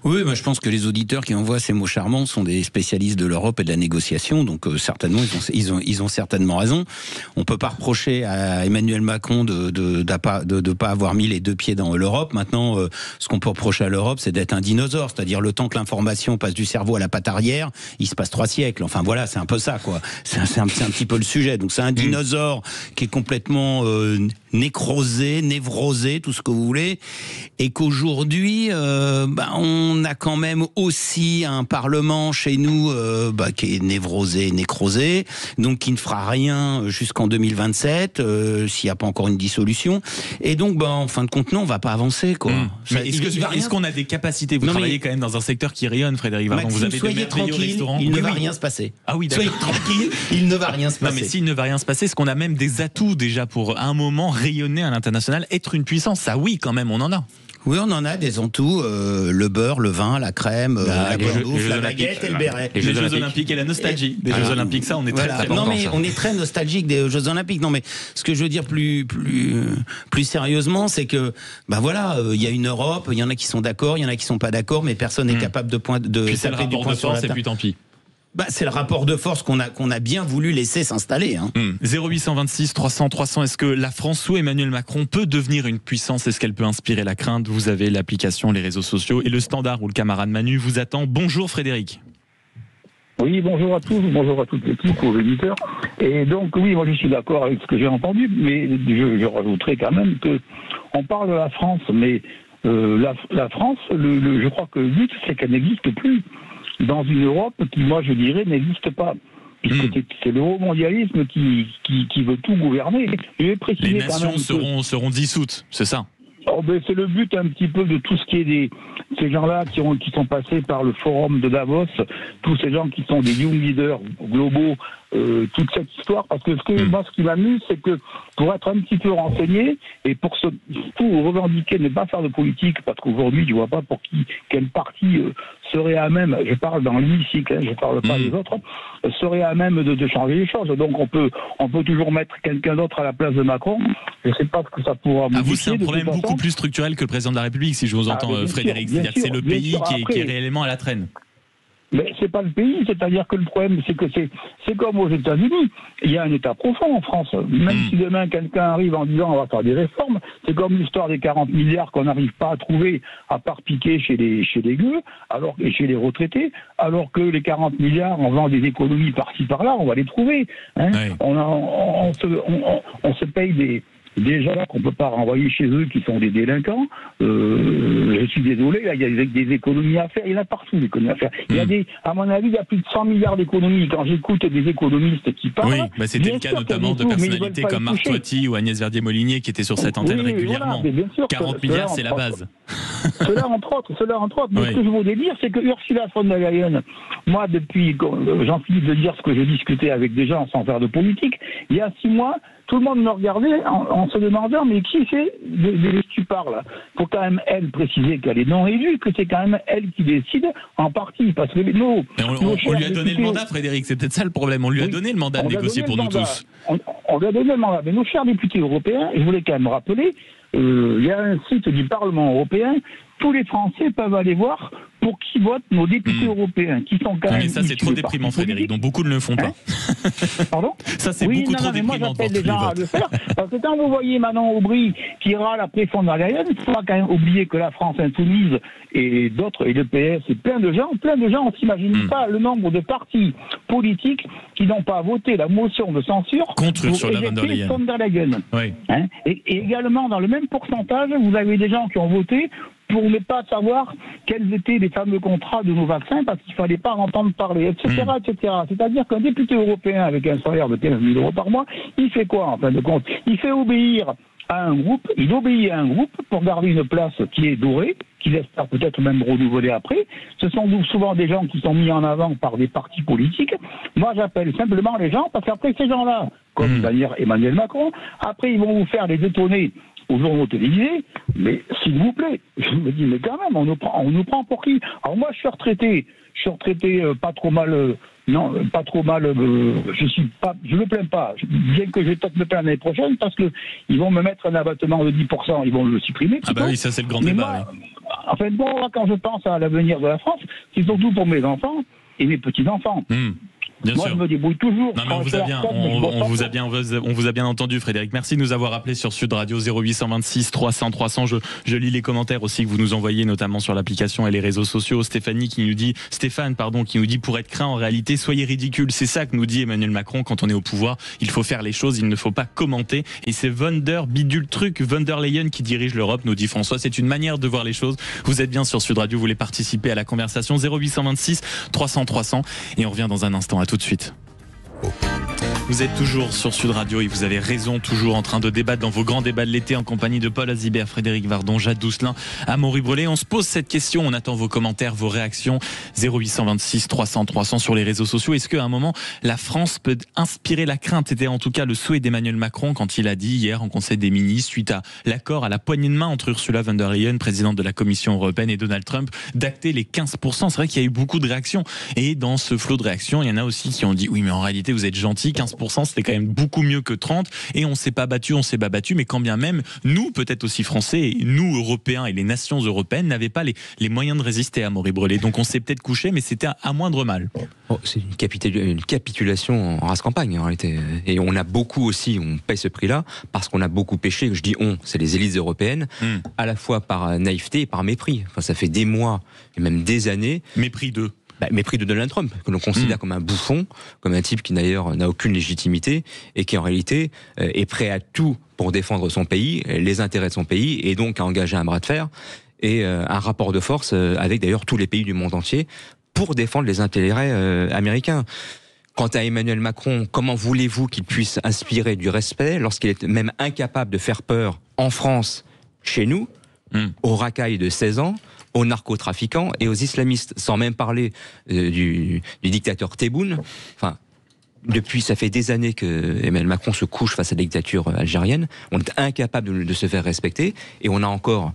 Oui, je pense que les auditeurs qui envoient ces mots charmants sont des spécialistes de l'Europe et de la négociation, donc certainement ils ont certainement raison. On peut pas reprocher à Emmanuel Macron de pas avoir mis les 2 pieds dans l'Europe. Maintenant, ce qu'on peut reprocher à l'Europe, c'est d'être un dinosaure, c'est-à-dire le temps que l'information passe du cerveau à la patte arrière, il se passe 3 siècles. Enfin voilà, c'est un peu ça, quoi. C'est un petit peu le sujet. Donc c'est un dinosaure qui est complètement nécrosé, névrosé, tout ce que vous voulez, et qu'aujourd'hui, on a quand même aussi un Parlement chez nous qui est névrosé, nécrosé, donc qui ne fera rien jusqu'en 2027, s'il n'y a pas encore une dissolution. Et donc, en fin de compte, non, on va pas avancer, quoi. Mais est-ce qu'on a des capacités ? Vous travaillez quand même dans un secteur qui rayonne, Frédéric Vardon. Vous avez soyez tranquille, il ne va rien se passer. Ah oui, soyez tranquille, il ne va rien se passer. Non, mais s'il ne va rien se passer, est-ce qu'on a même des atouts déjà pour, à un moment, rayonner à l'international, être une puissance ? Ça, oui, quand même, on en a. Oui, on en a des en tout, le beurre, le vin, la crème, la bouffe, la baguette et le béret. Les Jeux Olympiques et la nostalgie des Jeux Olympiques, ça, on est très Non, mais on est très nostalgique des Jeux Olympiques. Non, mais ce que je veux dire plus sérieusement, c'est que, il y a une Europe, il y en a qui sont d'accord, il y en a qui sont pas d'accord, mais personne n'est capable de taper du poing sur la table. Et puis tant pis. C'est le rapport de force qu'on a bien voulu laisser s'installer. 0826 300 300. Est-ce que la France sous Emmanuel Macron peut devenir une puissance? Est-ce qu'elle peut inspirer la crainte? Vous avez l'application, les réseaux sociaux et le standard où le camarade Manu vous attend. Bonjour Frédéric. Oui, bonjour à tous, bonjour à toute l'équipe, aux éditeurs. Et donc, oui, moi je suis d'accord avec ce que j'ai entendu, mais je rajouterai quand même que on parle de la France, mais la France, je crois que le but, c'est qu'elle n'existe plus dans une Europe qui, moi, je dirais, n'existe pas. Puisque c'est l'euro-mondialisme qui veut tout gouverner. Je vais préciser les nations seront dissoutes, c'est ça? C'est le but un petit peu de tout ce qui est ces gens-là qui sont passés par le forum de Davos, tous ces gens qui sont des young leaders globaux, toute cette histoire, parce que moi ce qui m'amuse, c'est que pour être un petit peu renseigné et pour surtout revendiquer, ne pas faire de politique, parce qu'aujourd'hui je vois pas pour quel parti serait à même, je parle dans l'hémicycle, je parle pas des autres, serait à même de changer les choses. Donc on peut toujours mettre quelqu'un d'autre à la place de Macron. Je sais pas ce que ça pourra modifier. Vous, c'est un problème beaucoup plus structurel que le président de la République, si je vous entends, Frédéric. C'est-à-dire que c'est le pays qui est réellement à la traîne. Mais c'est pas le pays, c'est-à-dire que le problème, c'est que c'est comme aux États-Unis. Il y a un État profond en France. Même si demain quelqu'un arrive en disant on va faire des réformes, c'est comme l'histoire des 40 milliards qu'on n'arrive pas à trouver à part piquer chez les gueux, et chez les retraités, alors que les 40 milliards, en faisant des économies par-ci par-là, on va les trouver. Hein. Oui. On se paye des gens qu'on ne peut pas renvoyer chez eux qui sont des délinquants. Je suis désolé, là, il y a des économies à faire. Il y en a partout des économies à faire. Il y a à mon avis, il y a plus de 100 milliards d'économies. Quand j'écoute des économistes qui parlent... Oui, c'était le cas notamment de personnalités comme Marc Toiti ou Agnès Verdier-Molinier qui étaient sur cette antenne régulièrement. Voilà, bien sûr, 40 milliards, c'est la base. Cela entre autres. Mais ce que je voulais dire, c'est que Ursula von der Leyen, moi, depuis, j'en finis de dire ce que j'ai discuté avec des gens sans faire de politique, il y a 6 mois, tout le monde me regardait en se demandant mais qui c'est de qui tu parles? Faut quand même elle préciser qu'elle est non élue, que c'est quand même elle qui décide en partie, parce que on lui a donné le mandat, Frédéric, c'est peut-être ça le problème. On lui a donné le mandat de négocier pour nous tous. On lui a donné le mandat, mais nos chers députés européens, je voulais quand même rappeler, il y a un site du Parlement européen, tous les Français peuvent aller voir pour qui votent nos députés européens, qui sont quand même... Mais ça, c'est trop déprimant, Frédéric, donc beaucoup ne le font pas. Pardon? Ça, c'est beaucoup trop déprimant. Moi, j'appelle les gens à le faire, parce que quand vous voyez Manon Aubry qui râle après von der Leyen, il ne faut pas quand même oublier que la France insoumise et d'autres, et le PS, et plein de gens, on ne s'imagine pas le nombre de partis politiques qui n'ont pas voté la motion de censure contre pour éjecter von der Leyen. Oui. Et également, dans le même pourcentage, vous avez des gens qui ont voté pour ne pas savoir quels étaient les fameux contrats de nos vaccins, parce qu'il ne fallait pas en entendre parler, etc. C'est-à-dire qu'un député européen avec un salaire de 15 000 euros par mois, il fait quoi en fin de compte? Il fait obéir à un groupe, il obéit à un groupe pour garder une place qui est dorée, qu'il espère peut-être même renouveler après. Ce sont souvent des gens qui sont mis en avant par des partis politiques. Moi, j'appelle simplement les gens, parce qu'après ces gens-là, comme d'ailleurs Emmanuel Macron, après ils vont vous faire les détonner aux journaux télévisés, mais s'il vous plaît, je me dis, mais quand même, on nous prend pour qui? Alors moi, je suis retraité pas trop mal, je me plains pas, bien que je vais peut-être me plaindre l'année prochaine, parce que ils vont me mettre un abattement de 10%, ils vont le supprimer. Ah bah oui, ça c'est le grand débat. Enfin bon, quand je pense à l'avenir de la France, c'est surtout pour mes enfants et mes petits-enfants. Bien Moi, sûr. je me débrouille toujours. Non, mais on vous a bien entendu, Frédéric. Merci de nous avoir appelé sur Sud Radio 0826 300 300. Je lis les commentaires aussi que vous nous envoyez, notamment sur l'application et les réseaux sociaux. Stéphane qui nous dit, pour être craint, en réalité, soyez ridicule. C'est ça que nous dit Emmanuel Macron quand on est au pouvoir. Il faut faire les choses, il ne faut pas commenter. Et c'est von der Leyen qui dirige l'Europe, nous dit François. C'est une manière de voir les choses. Vous êtes bien sur Sud Radio, vous voulez participer à la conversation 0826 300 300. Et on revient dans un instant. À tout de suite. Vous êtes toujours sur Sud Radio et vous avez raison, toujours en train de débattre dans vos grands débats de l'été en compagnie de Paul Azibert, Frédéric Vardon, Jade Doucelin, Amaury Brelet. On se pose cette question, on attend vos commentaires, vos réactions. 0826 300 300 sur les réseaux sociaux. Est-ce qu'à un moment, la France peut inspirer la crainte? C'était en tout cas le souhait d'Emmanuel Macron quand il a dit hier en Conseil des ministres, suite à l'accord à la poignée de main entre Ursula von der Leyen, présidente de la Commission européenne, et Donald Trump, d'acter les 15%. C'est vrai qu'il y a eu beaucoup de réactions. Et dans ce flot de réactions, il y en a aussi qui ont dit oui, mais en réalité, vous êtes gentil, 15%, c'était quand même beaucoup mieux que 30%. Et on s'est pas battu, mais quand bien même, nous, peut-être aussi Français, nous, Européens et les nations européennes, n'avaient pas les moyens de résister à Amaury Brelet. Donc on s'est peut-être couché, mais c'était à moindre mal. Oh, c'est une capitulation en race campagne, en réalité. Et on a beaucoup aussi, on paye ce prix-là, parce qu'on a beaucoup péché. Je dis on, c'est les élites européennes, à la fois par naïveté et par mépris. Enfin, ça fait des mois et même des années. Mépris de mépris de Donald Trump, que l'on considère comme un bouffon, comme un type qui d'ailleurs n'a aucune légitimité et qui en réalité est prêt à tout pour défendre son pays, les intérêts de son pays, et donc à engager un bras de fer et un rapport de force avec d'ailleurs tous les pays du monde entier pour défendre les intérêts américains. Quant à Emmanuel Macron, comment voulez-vous qu'il puisse inspirer du respect lorsqu'il est même incapable de faire peur en France, chez nous, aux racailles de 16 ans, aux narcotrafiquants et aux islamistes, sans même parler du dictateur Tebboune. Enfin, depuis, ça fait des années que Emmanuel Macron se couche face à la dictature algérienne. On est incapable de se faire respecter. Et on a encore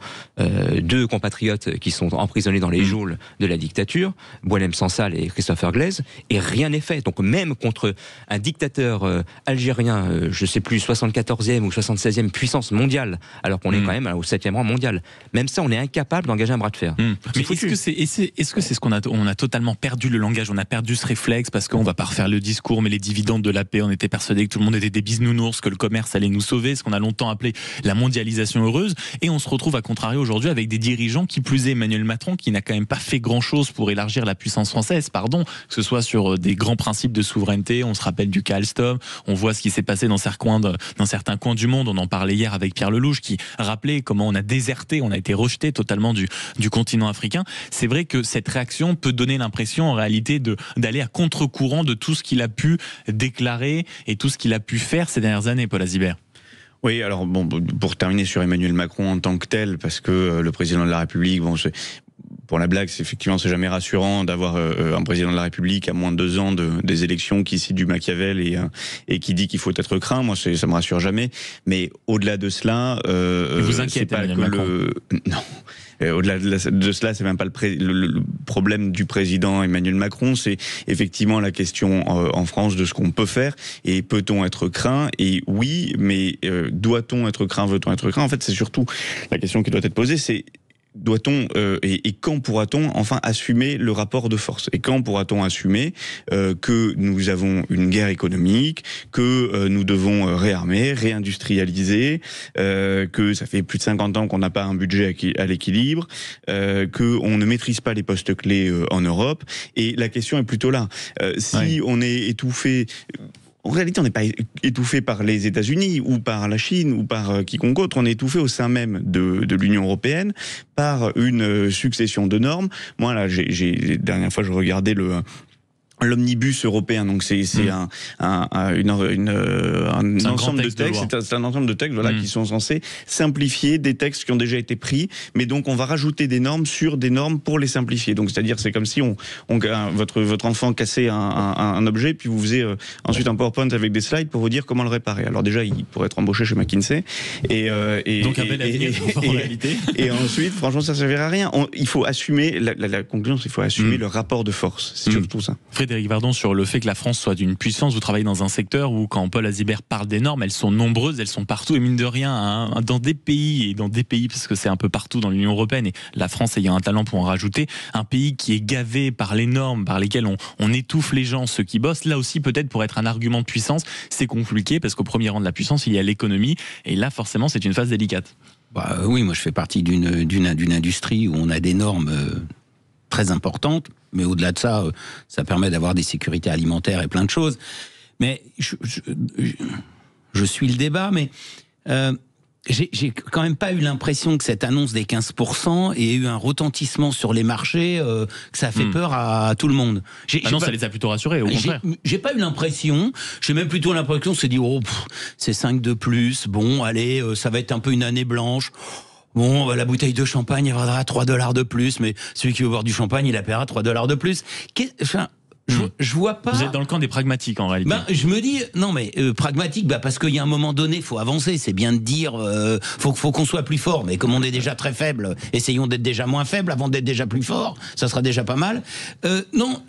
deux compatriotes qui sont emprisonnés dans les geôles de la dictature, Boualem Sansal et Christopher Glaise, et rien n'est fait. Donc même contre un dictateur algérien, je ne sais plus, 74e ou 76e puissance mondiale, alors qu'on est quand même au 7e rang mondial, même ça, on est incapable d'engager un bras de fer. Mais est-ce que c'est ce qu'on a, on a totalement perdu le langage, on a perdu ce réflexe, parce qu'on va pas refaire le discours, mais les dividendes de la paix, on était persuadés que tout le monde était des bisounours, que le commerce allait nous sauver, ce qu'on a longtemps appelé la mondialisation heureuse, et on se retrouve à contrario aujourd'hui avec des dirigeants, qui plus est Emmanuel Macron, qui n'a quand même pas fait grand-chose pour élargir la puissance française, que ce soit sur des grands principes de souveraineté. On se rappelle du cas Alstom, on voit ce qui s'est passé dans certains coins du monde, on en parlait hier avec Pierre Lelouch, qui rappelait comment on a déserté, on a été rejeté totalement du continent africain. C'est vrai que cette réaction peut donner l'impression en réalité d'aller à contre-courant de tout ce qu'il a pu déclaré et tout ce qu'il a pu faire ces dernières années, Paul Azibert. Oui, alors bon, pour terminer sur Emmanuel Macron en tant que tel, parce que le président de la République, pour la blague, c'est jamais rassurant d'avoir un président de la République à moins de 2 ans des élections qui cite du Machiavel et qui dit qu'il faut être craint. Moi, ça me rassure jamais. Mais au-delà de cela, vous inquiète, c'est pas que non. Au-delà de cela, c'est même pas le problème du président Emmanuel Macron, c'est effectivement la question en France de ce qu'on peut faire, et peut-on être craint? Et oui, mais doit-on être craint, veut-on être craint? En fait, c'est surtout la question qui doit être posée, c'est doit-on et quand pourra-t-on enfin assumer le rapport de force? Et quand pourra-t-on assumer que nous avons une guerre économique, que nous devons réarmer, réindustrialiser, que ça fait plus de 50 ans qu'on n'a pas un budget à l'équilibre, qu'on ne maîtrise pas les postes clés en Europe? Et la question est plutôt là. Si on est étouffé... En réalité, on n'est pas étouffé par les États-Unis ou par la Chine ou par quiconque autre. On est étouffé au sein même de l'Union européenne par une succession de normes. Moi, là, la dernière fois, je regardais l'omnibus européen, donc c'est un ensemble de textes, c'est un ensemble de textes qui sont censés simplifier des textes qui ont déjà été pris, mais donc on va rajouter des normes sur des normes pour les simplifier. Donc c'est-à-dire c'est comme si votre enfant cassait un objet, puis vous faisiez ensuite un PowerPoint avec des slides pour vous dire comment le réparer. Alors déjà il pourrait être embauché chez McKinsey donc un bel avenir en réalité. Et ensuite franchement ça servira à rien. Il faut assumer la conclusion, c'est qu'il faut assumer le rapport de force. C'est surtout ça. Frédéric Vardon, sur le fait que la France soit d'une puissance, vous travaillez dans un secteur où quand Paul Azibert parle des normes, elles sont nombreuses, elles sont partout, et mine de rien, dans des pays, parce que c'est un peu partout dans l'Union européenne, et la France ayant un talent pour en rajouter, un pays qui est gavé par les normes par lesquelles on étouffe les gens, ceux qui bossent, là aussi peut-être pour être un argument de puissance, c'est compliqué, parce qu'au premier rang de la puissance, il y a l'économie, et là forcément c'est une phase délicate. Oui, moi je fais partie d'une industrie où on a des normes très importantes, mais au-delà de ça, ça permet d'avoir des sécurités alimentaires et plein de choses. Mais je suis le débat, mais j'ai quand même pas eu l'impression que cette annonce des 15% ait eu un retentissement sur les marchés, que ça a fait peur à tout le monde. Non, ça les a plutôt rassurés, au contraire. J'ai pas eu l'impression, j'ai même plutôt l'impression qu'on s'est dit, c'est 5 de plus, bon, allez, ça va être un peu une année blanche. Bon, la bouteille de champagne, elle vaudra $3 de plus, mais celui qui veut boire du champagne, il la paiera $3 de plus. Je vois pas. Vous êtes dans le camp des pragmatiques en réalité. Je me dis non mais pragmatique, parce qu'il y a un moment donné, faut avancer. C'est bien de dire, faut qu'on soit plus fort. Mais comme on est déjà très faible, essayons d'être déjà moins faible avant d'être déjà plus fort. Ça sera déjà pas mal. Non,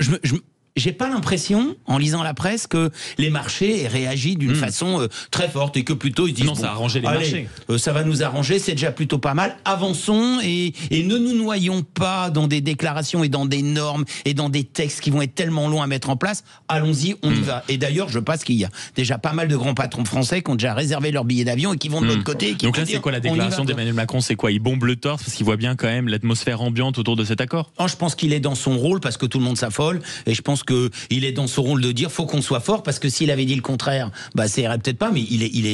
j'ai pas l'impression, en lisant la presse, que les marchés aient réagi d'une façon très forte et que plutôt ils disent non, ça a arrangé les marchés. Ça va nous arranger, c'est déjà plutôt pas mal. Avançons et ne nous noyons pas dans des déclarations et dans des normes et dans des textes qui vont être tellement longs à mettre en place. Allons-y, on y va. Et d'ailleurs, je pense qu'il y a déjà pas mal de grands patrons français qui ont déjà réservé leur billet d'avion et qui vont de l'autre côté. Donc là, c'est quoi la déclaration d'Emmanuel Macron? C'est quoi? Il bombe le torse parce qu'il voit bien quand même l'atmosphère ambiante autour de cet accord. Je pense qu'il est dans son rôle parce que tout le monde s'affole et je pense que il est dans son rôle de dire faut qu'on soit fort, parce que s'il avait dit le contraire, ça irait peut-être pas, mais il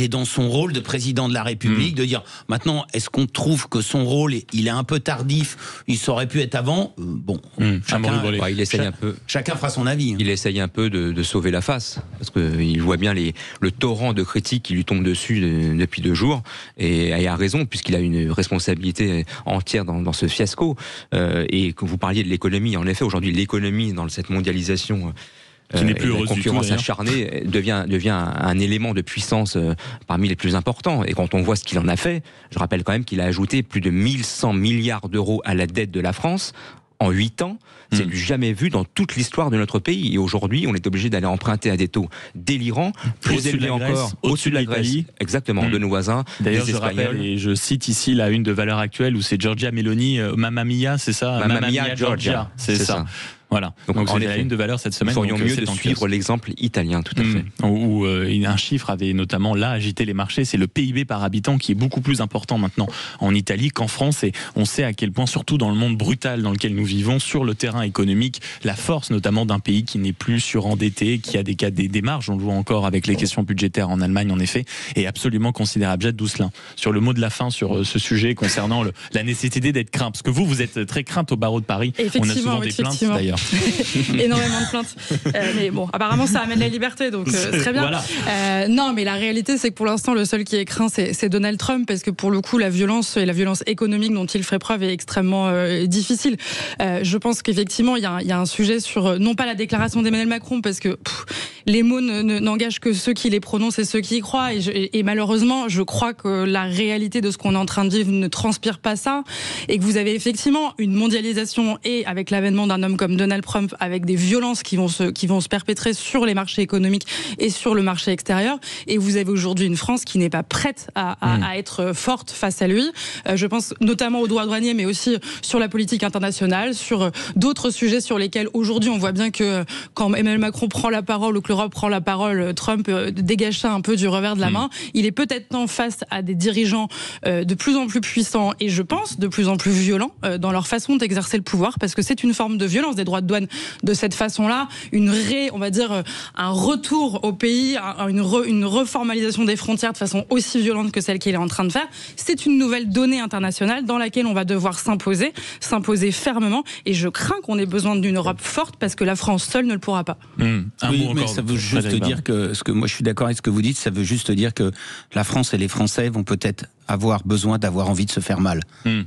est dans son rôle de président de la République de dire maintenant, est-ce qu'on trouve que son rôle il est un peu tardif, il aurait pu être avant, il essaye un peu. Chacun fera son avis. Il essaye un peu de sauver la face parce que il voit bien le torrent de critiques qui lui tombe dessus depuis 2 jours et il a raison puisqu'il a une responsabilité entière dans ce fiasco et que vous parliez de l'économie. En effet, aujourd'hui l'économie dans cette mondialisation qui n'est plus heureuse la concurrence du tout, acharnée devient un élément de puissance parmi les plus importants. Et quand on voit ce qu'il en a fait, je rappelle quand même qu'il a ajouté plus de 1100 milliards d'euros à la dette de la France en 8 ans. C'est du jamais vu dans toute l'histoire de notre pays. Et aujourd'hui, on est obligé d'aller emprunter à des taux délirants, plus élevés encore, au-dessus de la Grèce. Exactement, de nos voisins. D'ailleurs, je rappelle, et je cite ici la une de Valeurs Actuelles où c'est Giorgia Meloni, Mamma Mia, c'est ça? Mamma Mia Giorgia, c'est ça. Voilà. Donc c'est la une de Valeurs cette semaine. Nous ferions mieux de suivre l'exemple italien, tout à fait. Où un chiffre avait notamment là agité les marchés, c'est le PIB par habitant qui est beaucoup plus important maintenant en Italie qu'en France. Et on sait à quel point, surtout dans le monde brutal dans lequel nous vivons, sur le terrain économique, la force notamment d'un pays qui n'est plus surendetté, qui a des marges, on le voit encore avec les questions budgétaires en Allemagne en effet, est absolument considérable. Jade Doucelin, sur le mot de la fin sur ce sujet concernant la nécessité d'être craint, parce que vous êtes très crainte au barreau de Paris. On a souvent des plaintes d'ailleurs. Énormément de plaintes. Mais bon, apparemment, ça amène la liberté, donc c'est très bien. Voilà. Non, mais la réalité, c'est que pour l'instant, le seul qui est craint, c'est Donald Trump, parce que pour le coup, la violence économique dont il ferait preuve est extrêmement difficile. Je pense qu'effectivement, il y a un sujet sur, non pas la déclaration d'Emmanuel Macron, parce que les mots n'engagent que ceux qui les prononcent et ceux qui y croient. Et malheureusement, je crois que la réalité de ce qu'on est en train de vivre ne transpire pas ça, et que vous avez effectivement une mondialisation, et avec l'avènement d'un homme comme Donald Trump, avec des violences qui vont se perpétrer sur les marchés économiques et sur le marché extérieur. Et vous avez aujourd'hui une France qui n'est pas prête à être forte face à lui. Je pense notamment aux droits douaniers, mais aussi sur la politique internationale, sur d'autres sujets sur lesquels aujourd'hui on voit bien que quand Emmanuel Macron prend la parole ou que l'Europe prend la parole, Trump dégage ça un peu du revers de la main. Il est peut-être temps face à des dirigeants de plus en plus puissants et je pense de plus en plus violents dans leur façon d'exercer le pouvoir, parce que c'est une forme de violence des droits de douane de cette façon-là, on va dire un retour au pays, une reformalisation des frontières de façon aussi violente que celle qu'il est en train de faire. C'est une nouvelle donnée internationale dans laquelle on va devoir s'imposer fermement, et je crains qu'on ait besoin d'une Europe forte, parce que la France seule ne le pourra pas. Oui, mais ça veut juste dire que moi je suis d'accord avec ce que vous dites, ça veut juste dire que la France et les Français vont peut-être avoir besoin d'avoir envie de se faire mal.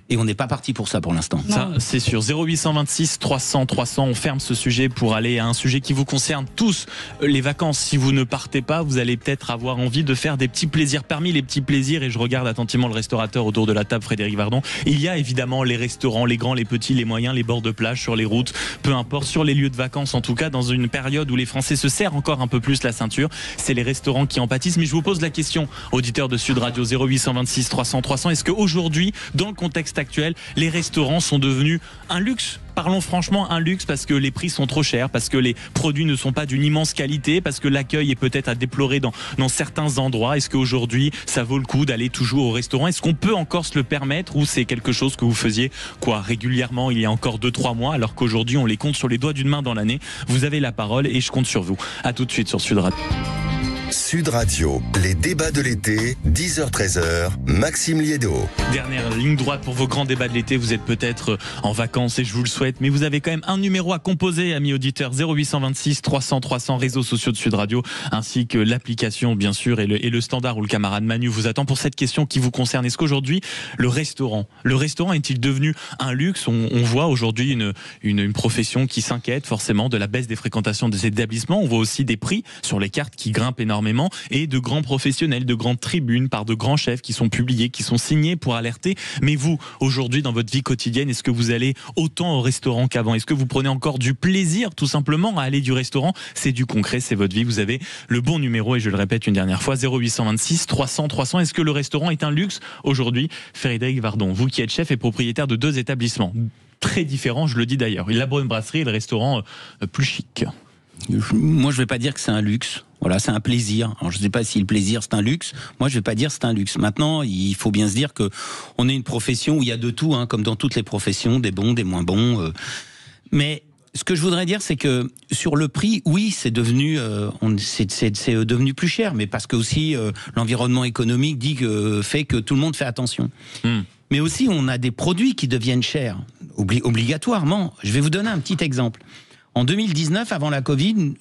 Et on n'est pas parti pour ça pour l'instant. Ça, c'est sûr. 0826 300 300, on ferme ce sujet pour aller à un sujet qui vous concerne tous. Les vacances, si vous ne partez pas, vous allez peut-être avoir envie de faire des petits plaisirs. Parmi les petits plaisirs, et je regarde attentivement le restaurateur autour de la table, Frédéric Vardon, il y a évidemment les restaurants, les grands, les petits, les moyens, les bords de plage, sur les routes, peu importe, sur les lieux de vacances, en tout cas, dans une période où les Français se serrent encore un peu plus la ceinture. C'est les restaurants qui en pâtissent. Mais je vous pose la question, auditeur de Sud Radio, 0826 300 300, est-ce qu'aujourd'hui, dans le contexte actuel, les restaurants sont devenus un luxe? Parlons franchement, un luxe, parce que les prix sont trop chers, parce que les produits ne sont pas d'une immense qualité, parce que l'accueil est peut-être à déplorer dans certains endroits. Est-ce qu'aujourd'hui, ça vaut le coup d'aller toujours au restaurant? Est-ce qu'on peut encore se le permettre, ou c'est quelque chose que vous faisiez régulièrement il y a encore 2-3 mois, alors qu'aujourd'hui on les compte sur les doigts d'une main dans l'année? Vous avez la parole et je compte sur vous. À tout de suite sur Sud Radio. Sud Radio, les débats de l'été, 10h-13h, Maxime Liédo. Dernière ligne droite pour vos grands débats de l'été. Vous êtes peut-être en vacances et je vous le souhaite, mais vous avez quand même un numéro à composer, amis auditeurs, 0826 300 300, réseaux sociaux de Sud Radio, ainsi que l'application, bien sûr, et le standard où le camarade Manu vous attend pour cette question qui vous concerne. Est-ce qu'aujourd'hui, le restaurant est-il devenu un luxe ? On voit aujourd'hui une profession qui s'inquiète forcément de la baisse des fréquentations des établissements. On voit aussi des prix sur les cartes qui grimpent énormément et de grands professionnels, de grandes tribunes par de grands chefs qui sont publiés, qui sont signés pour alerter. Mais vous, aujourd'hui, dans votre vie quotidienne, est-ce que vous allez autant au restaurant qu'avant ? Est-ce que vous prenez encore du plaisir, tout simplement, à aller du restaurant ? C'est du concret, c'est votre vie. Vous avez le bon numéro et je le répète une dernière fois, 0826 300 300. Est-ce que le restaurant est un luxe aujourd'hui ? Frédéric Vardon, vous qui êtes chef et propriétaire de 2 établissements très différents, je le dis d'ailleurs, la bonne brasserie et le restaurant plus chic. Moi, je ne vais pas dire que c'est un luxe. Voilà, c'est un plaisir. Alors, je ne sais pas si le plaisir, c'est un luxe. Moi, je ne vais pas dire que c'est un luxe. Maintenant, il faut bien se dire qu'on est une profession où il y a de tout, comme dans toutes les professions, des bons, des moins bons. Mais ce que je voudrais dire, c'est que sur le prix, oui, c'est devenu, c'est devenu plus cher, mais parce que aussi l'environnement économique fait que tout le monde fait attention. Mais aussi, on a des produits qui deviennent chers, obligatoirement. Je vais vous donner un petit exemple. En 2019, avant la Covid,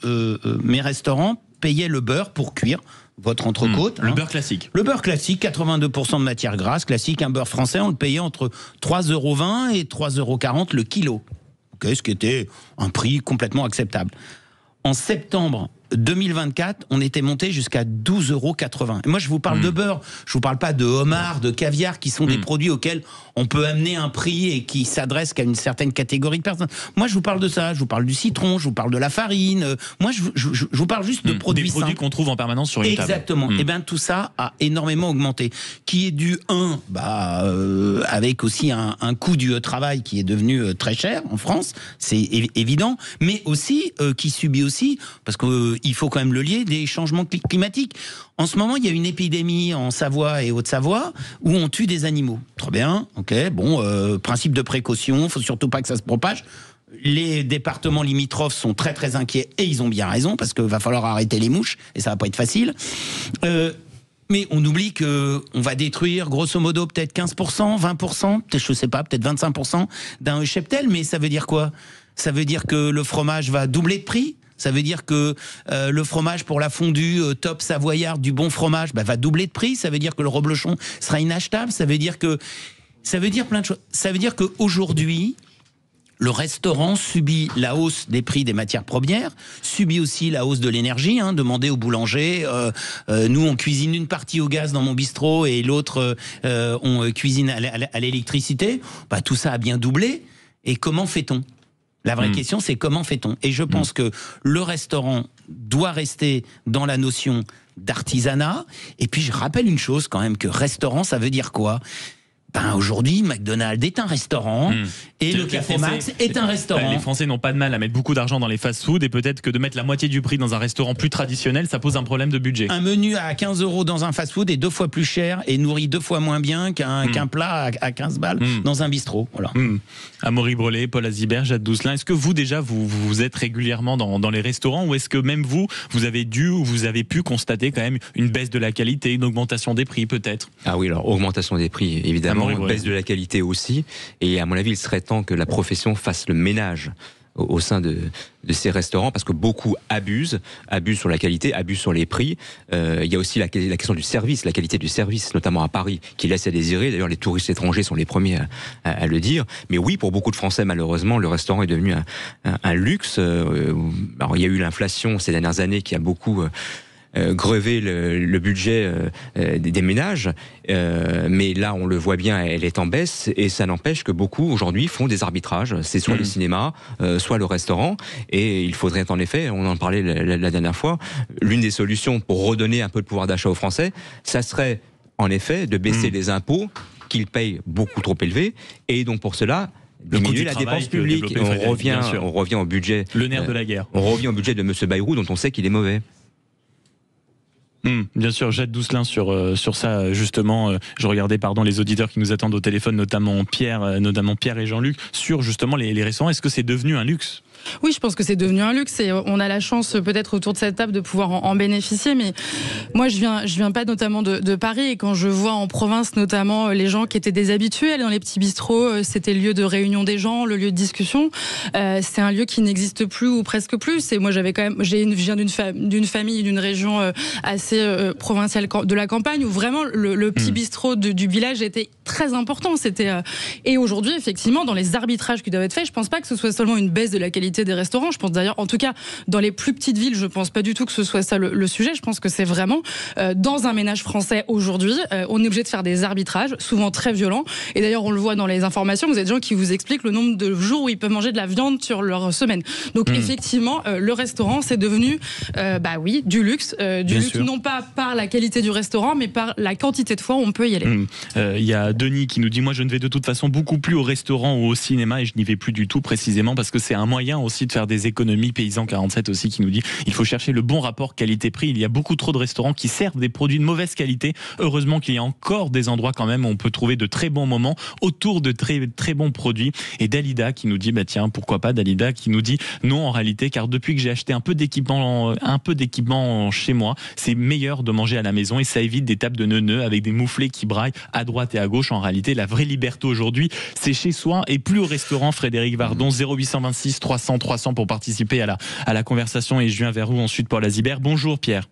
mes restaurants payaient le beurre pour cuire votre entrecôte. Le beurre classique. Le beurre classique, 82% de matière grasse, classique, un beurre français, on le payait entre 3,20 € et 3,40 € le kilo. Okay, ce qui était un prix complètement acceptable. En septembre 2024, on était monté jusqu'à 12,80 €. Et moi, je vous parle de beurre. Je vous parle pas de homard, de caviar, qui sont des produits auxquels on peut amener un prix et qui s'adressent qu'à une certaine catégorie de personnes. Moi, je vous parle de ça. Je vous parle du citron, je vous parle de la farine. Moi, je vous parle juste de produits simples. Des produits qu'on trouve en permanence sur une table. Exactement. Et bien, tout ça a énormément augmenté. Qui est dû, avec aussi un coût du travail qui est devenu très cher en France, c'est évident, mais aussi qui subit aussi, parce que il faut quand même le lier, des changements climatiques. En ce moment, il y a une épidémie en Savoie et Haute-Savoie où on tue des animaux. Très bien, ok, bon, principe de précaution, faut surtout pas que ça se propage. Les départements limitrophes sont très très inquiets et ils ont bien raison parce qu'il va falloir arrêter les mouches et ça va pas être facile. Mais on oublie qu'on va détruire grosso modo peut-être 15%, 20%, peut-être, je sais pas, peut-être 25% d'un cheptel, mais ça veut dire quoi ? Ça veut dire que le fromage va doubler de prix ? Ça veut dire que le fromage pour la fondue top savoyard du bon fromage va doubler de prix. Ça veut dire que le reblochon sera inachetable. Ça veut dire plein de choses. Ça veut dire qu'aujourd'hui, le restaurant subit la hausse des prix des matières premières, subit aussi la hausse de l'énergie. Demandez au boulanger. Nous, on cuisine une partie au gaz dans mon bistrot et l'autre, on cuisine à l'électricité. Tout ça a bien doublé. Et comment fait-on ? La vraie question, c'est comment fait-on ? Et je pense que le restaurant doit rester dans la notion d'artisanat. Et puis, je rappelle une chose quand même, que restaurant, ça veut dire quoi ? Aujourd'hui, McDonald's est un restaurant et le Café Max est un restaurant. Les Français n'ont pas de mal à mettre beaucoup d'argent dans les fast-foods et peut-être que de mettre la moitié du prix dans un restaurant plus traditionnel, ça pose un problème de budget. Un menu à 15 € dans un fast-food est 2 fois plus cher et nourrit 2 fois moins bien qu'un plat à 15 balles dans un bistrot. Voilà. Amaury Brelet, Paul Azibert, Jade Doucelin, est-ce que vous déjà vous êtes régulièrement dans les restaurants ou est-ce que même vous avez dû ou vous avez pu constater quand même une baisse de la qualité, une augmentation des prix peut-être ? Ah oui, alors augmentation des prix évidemment. Baisse de la qualité aussi, et à mon avis il serait temps que la profession fasse le ménage au sein de ces restaurants parce que beaucoup abusent sur la qualité, abusent sur les prix. Il y a aussi la question du service, la qualité du service, notamment à Paris, qui laisse à désirer. D'ailleurs, les touristes étrangers sont les premiers à le dire. Mais oui, pour beaucoup de Français, malheureusement, le restaurant est devenu un luxe. Alors, il y a eu l'inflation ces dernières années qui a beaucoup grever le budget des ménages, mais là on le voit bien, elle est en baisse et ça n'empêche que beaucoup aujourd'hui font des arbitrages, c'est soit le cinéma, soit le restaurant, et il faudrait en effet, on en parlait la dernière fois, l'une des solutions pour redonner un peu de pouvoir d'achat aux Français, ça serait en effet de baisser les impôts qu'ils payent beaucoup trop élevés, et donc pour cela diminuer la dépense publique. On revient au budget, le nerf de la guerre. On revient au budget de M. Bayrou dont on sait qu'il est mauvais. Bien sûr, Jade Doucelin sur ça justement. Je regardais les auditeurs qui nous attendent au téléphone, notamment Pierre et Jean-Luc, sur justement les restaurants. Est-ce que c'est devenu un luxe ? Oui, je pense que c'est devenu un luxe et on a la chance peut-être autour de cette table de pouvoir en bénéficier. Mais moi, je viens pas notamment de Paris et quand je vois en province notamment les gens qui étaient des habitués, aller dans les petits bistrots, c'était le lieu de réunion des gens, le lieu de discussion. C'est un lieu qui n'existe plus ou presque plus. Et moi, je viens d'une famille, d'une région assez provinciale de la campagne où vraiment le petit bistrot du village était très important. Et aujourd'hui, effectivement, dans les arbitrages qui doivent être faits, je pense pas que ce soit seulement une baisse de la qualité des restaurants. Je pense d'ailleurs, en tout cas, dans les plus petites villes, je pense pas du tout que ce soit ça le sujet. Je pense que c'est vraiment dans un ménage français aujourd'hui, on est obligé de faire des arbitrages, souvent très violents. Et d'ailleurs, on le voit dans les informations, vous avez des gens qui vous expliquent le nombre de jours où ils peuvent manger de la viande sur leur semaine. Donc effectivement, le restaurant, c'est devenu, du luxe. Du luxe, non pas par la qualité du restaurant, mais par la quantité de fois où on peut y aller. Il y a Denis qui nous dit, moi je ne vais de toute façon beaucoup plus au restaurant ou au cinéma et je n'y vais plus du tout précisément parce que c'est un moyen aussi de faire des économies. Paysan 47 aussi qui nous dit, il faut chercher le bon rapport qualité-prix. Il y a beaucoup trop de restaurants qui servent des produits de mauvaise qualité. Heureusement qu'il y a encore des endroits quand même où on peut trouver de très bons moments autour de très, très bons produits. Et Dalida qui nous dit, tiens, pourquoi pas Dalida qui nous dit, non en réalité, car depuis que j'ai acheté un peu d'équipement chez moi, c'est meilleur de manger à la maison et ça évite des tables de neuneux avec des mouflets qui braillent à droite et à gauche. En réalité, la vraie liberté aujourd'hui, c'est chez soi et plus au restaurant. Frédéric Vardon, 0826 300 300 pour participer à la conversation et je viens vers vous ensuite pour la Zibert. Bonjour Pierre.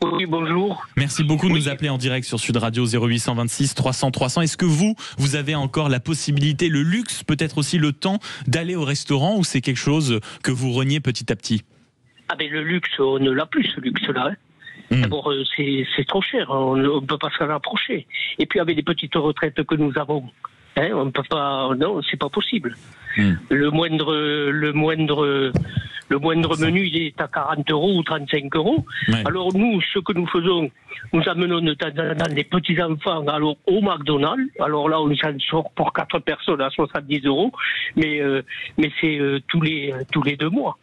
Oui, bonjour. Merci beaucoup de nous appeler en direct sur Sud Radio 0826 300 300. Est-ce que vous avez encore la possibilité, le luxe, peut-être aussi le temps d'aller au restaurant ou c'est quelque chose que vous reniez petit à petit? Ah ben le luxe, on ne l'a plus ce luxe-là. D'abord, c'est trop cher, on ne peut pas s'en approcher. Et puis avec les petites retraites que nous avons, on ne peut pas, non, c'est pas possible. Le moindre menu, il est à 40 € ou 35 €. Ouais. Alors nous, ce que nous faisons, nous amenons dans les petits-enfants au McDonald's. Alors là, on s'en sort pour 4 personnes à 70 €. Mais c'est tous les 2 mois.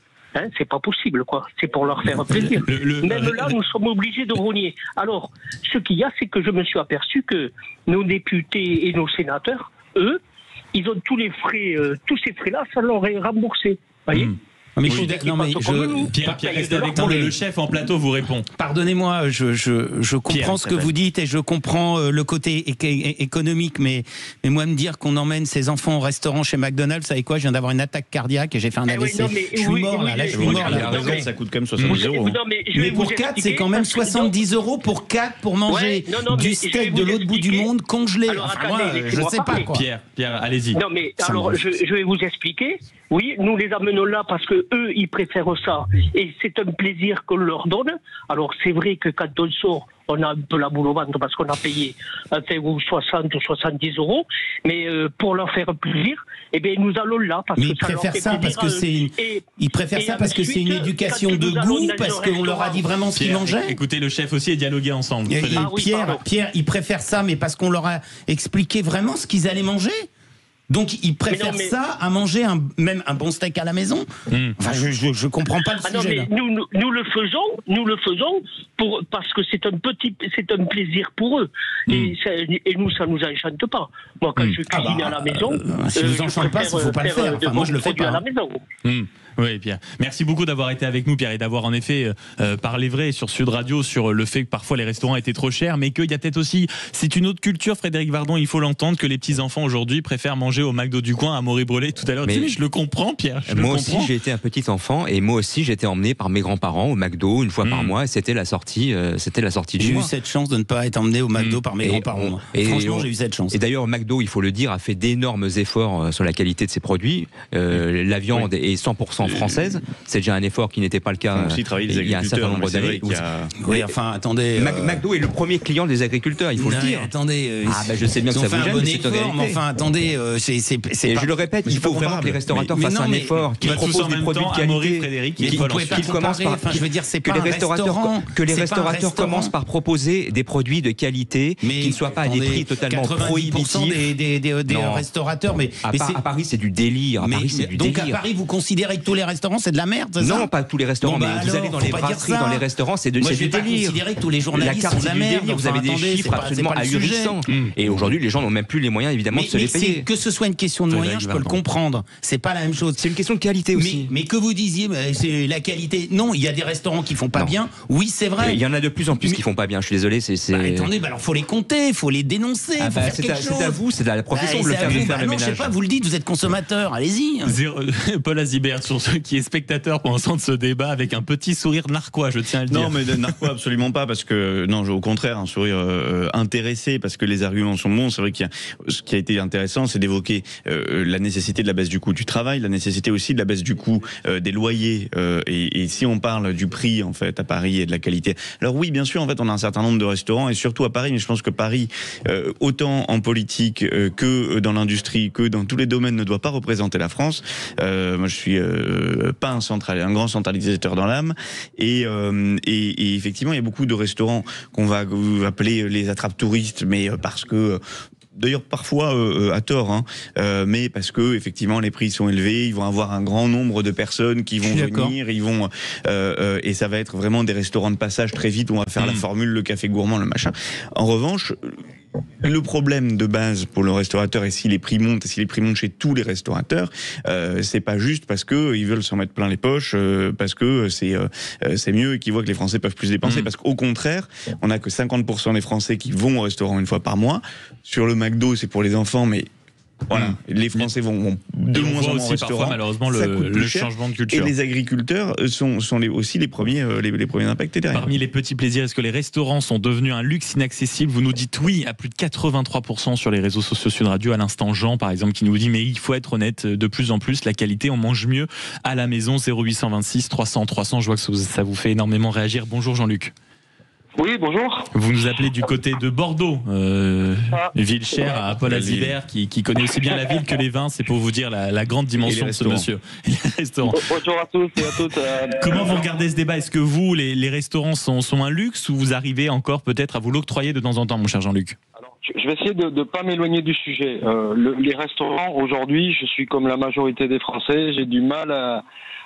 C'est pas possible, quoi. C'est pour leur faire plaisir. Même là, nous sommes obligés de rogner. Alors, ce qu'il y a, c'est que je me suis aperçu que nos députés et nos sénateurs, eux, ils ont tous ces frais-là, ça leur est remboursé. Vous voyez ? Mais Pierre, reste avec nous, le chef en plateau vous répond. Pardonnez-moi, je comprends ce que vous dites et je comprends le côté économique, mais moi me dire qu'on emmène ses enfants au restaurant chez McDonald's, vous savez quoi, je viens d'avoir une attaque cardiaque et j'ai fait un AVC. Je suis mort là, je suis mort là. Ça coûte quand même 70 €. Mais pour 4, c'est quand même 70 € pour 4 pour manger du steak de l'autre bout du monde congelé. Enfin, moi, je sais pas quoi. Pierre, allez-y. Non mais alors, je vais vous expliquer. Oui, nous les amenons là parce que eux, ils préfèrent ça. Et c'est un plaisir qu'on leur donne. Alors, c'est vrai que quand on sort, on a un peu la boule au ventre parce qu'on a payé 60 ou 70 €. Mais pour leur faire plaisir, eh bien, nous allons là parce que ça leur fait plaisir. Ils préfèrent ça parce que c'est une éducation de goût, parce qu'on leur a dit vraiment ce qu'ils mangeaient. Écoutez le chef aussi et dialoguer ensemble. Pierre, ils préfèrent ça, mais parce qu'on leur a expliqué vraiment ce qu'ils allaient manger. Donc ils préfèrent ça à manger même un bon steak à la maison. Enfin, je comprends pas le sujet. Non, mais nous le faisons parce que c'est un plaisir pour eux. Et nous, ça nous enchante pas. Moi, quand je cuisine à la maison, si vous enchante pas, il faut pas le faire. Enfin, moi, je le fais pas à la maison. Oui, Pierre. Merci beaucoup d'avoir été avec nous, Pierre, et d'avoir en effet parlé vrai sur Sud Radio sur le fait que parfois les restaurants étaient trop chers, mais qu'il y a peut-être aussi, c'est une autre culture, Frédéric Vardon, il faut l'entendre, que les petits-enfants aujourd'hui préfèrent manger au McDo du coin à Maury-Brulé tout à l'heure. Mais je le comprends, Pierre. Moi aussi, j'ai été un petit enfant et moi aussi, j'étais emmené par mes grands-parents au McDo une fois par mois et c'était la sortie du mois. J'ai eu cette chance de ne pas être emmené au McDo par mes grands-parents. Franchement, j'ai eu cette chance. Et d'ailleurs, McDo, il faut le dire, a fait d'énormes efforts sur la qualité de ses produits. La viande est 100% française. C'est déjà un effort qui n'était pas le cas il y a un certain nombre d'années. Oui, enfin, attendez. McDo est le premier client des agriculteurs, il faut le dire. Attendez. Je sais bien que ça vous gêne, mais c'est une réalité. Mais enfin, attendez, et je le répète, il faut vraiment que les restaurateurs fassent un effort, qu'ils proposent des produits de qualité, que les restaurateurs commencent par proposer des produits de qualité qui ne soient pas à des prix totalement prohibitifs. des restaurateurs, mais à Paris, c'est du délire. Donc à Paris, vous considérez que tous tous les restaurants c'est de la merde, c'est ça? Non, pas tous les restaurants, mais vous allez dans les brasseries, dans les restaurants, c'est du délire. Moi, je vais pas considérer que tous les journalistes sont de la merde. Vous avez des chiffres absolument ahurissants. Et aujourd'hui, les gens n'ont même plus les moyens, évidemment, de se les payer. Que ce soit une question de moyens, je peux le comprendre. C'est pas la même chose. C'est une question de qualité aussi. Mais que vous disiez, c'est la qualité. Non, il y a des restaurants qui font pas bien. Oui, c'est vrai. Il y en a de plus en plus qui font pas bien. Je suis désolé. Attendez, alors faut les compter, faut les dénoncer. C'est à vous, c'est à la profession de le faire, le ménage. Je sais pas, vous le dites, vous êtes consommateur. Allez-y. Paul Azibert, sur ceux qui est spectateur pour l'instant de ce débat, avec un petit sourire narquois, je tiens à le dire. Non, mais narquois absolument pas, parce que non, au contraire, un sourire intéressé, parce que les arguments sont bons. C'est vrai ce qui a été intéressant, c'est d'évoquer la nécessité de la baisse du coût du travail, la nécessité aussi de la baisse du coût des loyers. Et si on parle du prix en fait à Paris et de la qualité, alors oui, bien sûr, en fait, on a un certain nombre de restaurants et surtout à Paris. Mais je pense que Paris, autant en politique que dans l'industrie, que dans tous les domaines, ne doit pas représenter la France. Moi, je suis pas un grand centralisateur dans l'âme. Et effectivement, il y a beaucoup de restaurants qu'on va appeler les attrape-touristes, mais parce que d'ailleurs parfois à tort, mais parce que effectivement les prix sont élevés, ils vont avoir un grand nombre de personnes qui vont venir, ils vont et ça va être vraiment des restaurants de passage très vite. On va faire la formule, le café gourmand, le machin. En revanche, le problème de base pour le restaurateur, et si les prix montent, chez tous les restaurateurs, c'est pas juste parce que ils veulent s'en mettre plein les poches, parce que c'est mieux et qu'ils voient que les Français peuvent plus dépenser. Parce qu'au contraire, on a que 50% des Français qui vont au restaurant une fois par mois. Sur le McDo, c'est pour les enfants, mais voilà, les Français vont de moins en moins au restaurant. Malheureusement, le changement de culture. Et les agriculteurs sont aussi les premiers impactés derrière. Parmi les petits plaisirs, est-ce que les restaurants sont devenus un luxe inaccessible? Vous nous dites oui à plus de 83% sur les réseaux sociaux Sud Radio. À l'instant, Jean, par exemple, qui nous dit mais il faut être honnête, de plus en plus, la qualité, on mange mieux à la maison. 0826 300 300. Je vois que ça vous fait énormément réagir. Bonjour Jean-Luc. Oui, bonjour. Vous nous appelez du côté de Bordeaux, ville chère à Paul Azibert, qui connaît aussi bien la ville que les vins. C'est pour vous dire la grande dimension de ce monsieur. Et les restaurants. Bonjour à tous et à toutes. Comment vous regardez ce débat? Est-ce que vous, les restaurants sont un luxe, ou vous arrivez encore peut-être à vous l'octroyer de temps en temps, mon cher Jean-Luc? Alors, je vais essayer de ne pas m'éloigner du sujet. Les restaurants, aujourd'hui, je suis comme la majorité des Français, j'ai du mal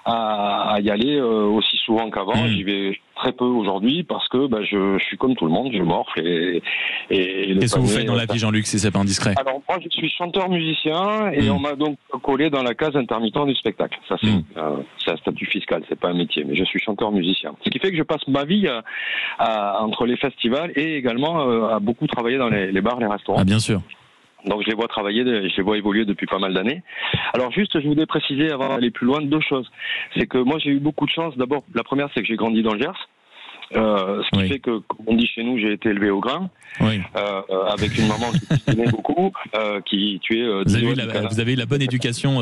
à y aller aussi souvent qu'avant. J'y vais très peu aujourd'hui parce que je suis comme tout le monde, je morfle et qu'est-ce que vous faites dans la vie, Jean-Luc, si c'est pas indiscret? Alors moi, je suis chanteur-musicien et on m'a donc collé dans la case intermittent du spectacle. Ça c'est un statut fiscal, c'est pas un métier, mais je suis chanteur-musicien. Ce qui fait que je passe ma vie entre les festivals et également à beaucoup travailler dans les bars, les restaurants. Ah bien sûr. Donc je les vois travailler, je les vois évoluer depuis pas mal d'années. Alors juste, je voudrais préciser avant d'aller plus loin deux choses. C'est que moi j'ai eu beaucoup de chance. D'abord, la première, c'est que j'ai grandi dans le Gers. Ce qui fait que, comme on dit chez nous, j'ai été élevé au grain, avec une maman qui cuisinait beaucoup, qui tuait. Vous avez eu la bonne éducation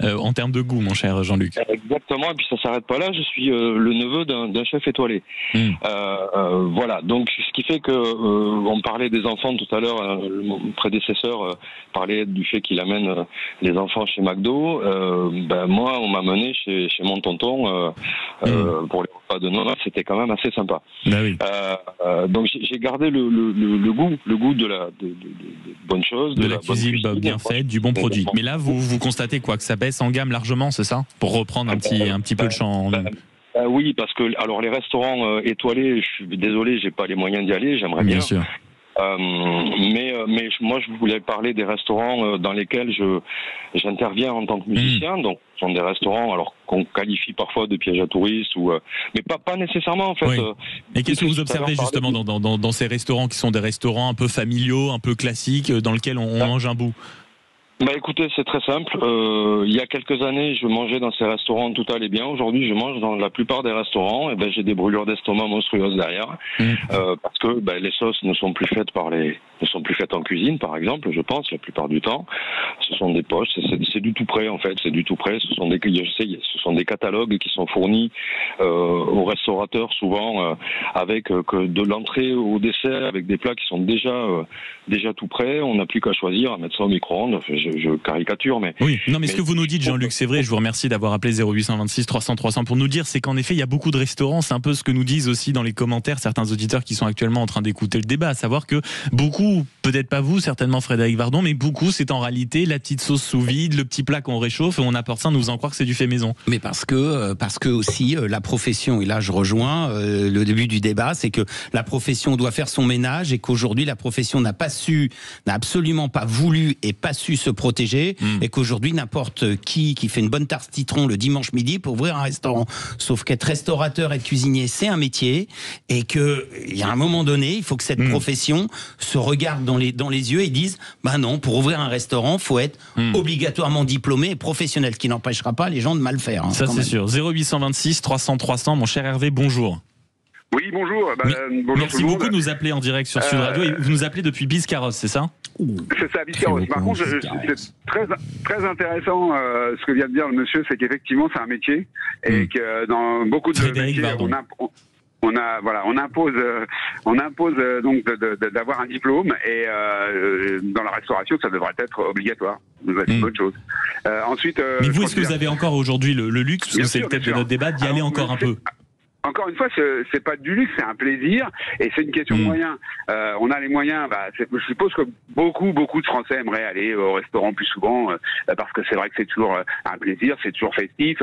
en termes de goût, mon cher Jean-Luc. Exactement, et puis ça s'arrête pas là. Je suis le neveu d'un chef étoilé. Voilà, donc ce qui fait que on parlait des enfants tout à l'heure. Mon prédécesseur parlait du fait qu'il amène les enfants chez McDo. Moi, on m'a mené chez mon tonton pour les repas de Noël. C'était quand même assez sympa. Donc j'ai gardé le goût de bonnes choses, de la cuisine bien faite, du bon produit. Mais là, vous constatez quoi, que ça baisse en gamme largement, c'est ça? Pour reprendre un petit peu le champ. Oui, parce que alors les restaurants étoilés, je suis désolé, j'ai pas les moyens d'y aller. J'aimerais bien. Bien sûr. Mais moi je voulais parler des restaurants dans lesquels j'interviens en tant que musicien. Donc ce sont des restaurants alors qu'on qualifie parfois de pièges à touristes mais pas nécessairement en fait. Oui. Et qu'est-ce que vous observez justement dans ces restaurants qui sont des restaurants un peu familiaux, un peu classiques, dans lesquels on mange un bout? Écoutez, c'est très simple. Il y a quelques années, je mangeais dans ces restaurants, tout allait bien. Aujourd'hui, je mange dans la plupart des restaurants. Et j'ai des brûlures d'estomac monstrueuses derrière, parce que les sauces ne sont plus faites en cuisine, par exemple. Je pense la plupart du temps, ce sont des poches. C'est du tout prêt en fait. C'est du tout prêt. Ce sont des catalogues qui sont fournis aux restaurateurs souvent avec que de l'entrée au dessert, avec des plats qui sont déjà tout prêts. On n'a plus qu'à choisir, à mettre ça au micro-ondes. Je caricature, mais... Oui, non, mais ce que vous nous dites, Jean-Luc, c'est vrai, je vous remercie d'avoir appelé 0826 300 300 pour nous dire, c'est qu'en effet, il y a beaucoup de restaurants, c'est un peu ce que nous disent aussi dans les commentaires certains auditeurs qui sont actuellement en train d'écouter le débat, à savoir que beaucoup beaucoup, peut-être pas vous, certainement Frédéric Vardon, mais beaucoup, c'est en réalité la petite sauce sous vide, le petit plat qu'on réchauffe et on apporte ça en nous faisant croire que c'est du fait maison. Mais parce que aussi la profession, et là je rejoins le début du débat, c'est que la profession doit faire son ménage et qu'aujourd'hui la profession n'a absolument pas voulu et pas su se protéger et qu'aujourd'hui n'importe qui fait une bonne tarte citron le dimanche midi peut ouvrir un restaurant. Sauf qu'être restaurateur, être cuisinier, c'est un métier et qu'il y a un moment donné, il faut que cette profession se regarde dans les yeux et dise bah non, pour ouvrir un restaurant, faut être obligatoirement diplômé et professionnel, ce qui n'empêchera pas les gens de mal faire. Ça c'est sûr. 0826 300 300, mon cher Hervé, bonjour. Oui, bonjour. Bonjour. Merci beaucoup de nous appeler en direct sur Sud Radio. Et vous nous appelez depuis Biscarrosse, c'est ça? C'est ça, Biscarrosse. Par contre, c'est très intéressant ce que vient de dire le monsieur, c'est qu'effectivement c'est un métier et que dans beaucoup de métiers, on impose donc d'avoir un diplôme et dans la restauration ça devrait être obligatoire. C'est une bonne chose. Ensuite, mais vous, est-ce que vous avez encore aujourd'hui le luxe, parce que c'est le thème de notre débat, d'y aller encore un peu? Encore une fois, c'est pas du luxe, c'est un plaisir et c'est une question de moyens. On a les moyens. Je suppose que beaucoup de Français aimeraient aller au restaurant plus souvent parce que c'est vrai que c'est toujours un plaisir, c'est toujours festif.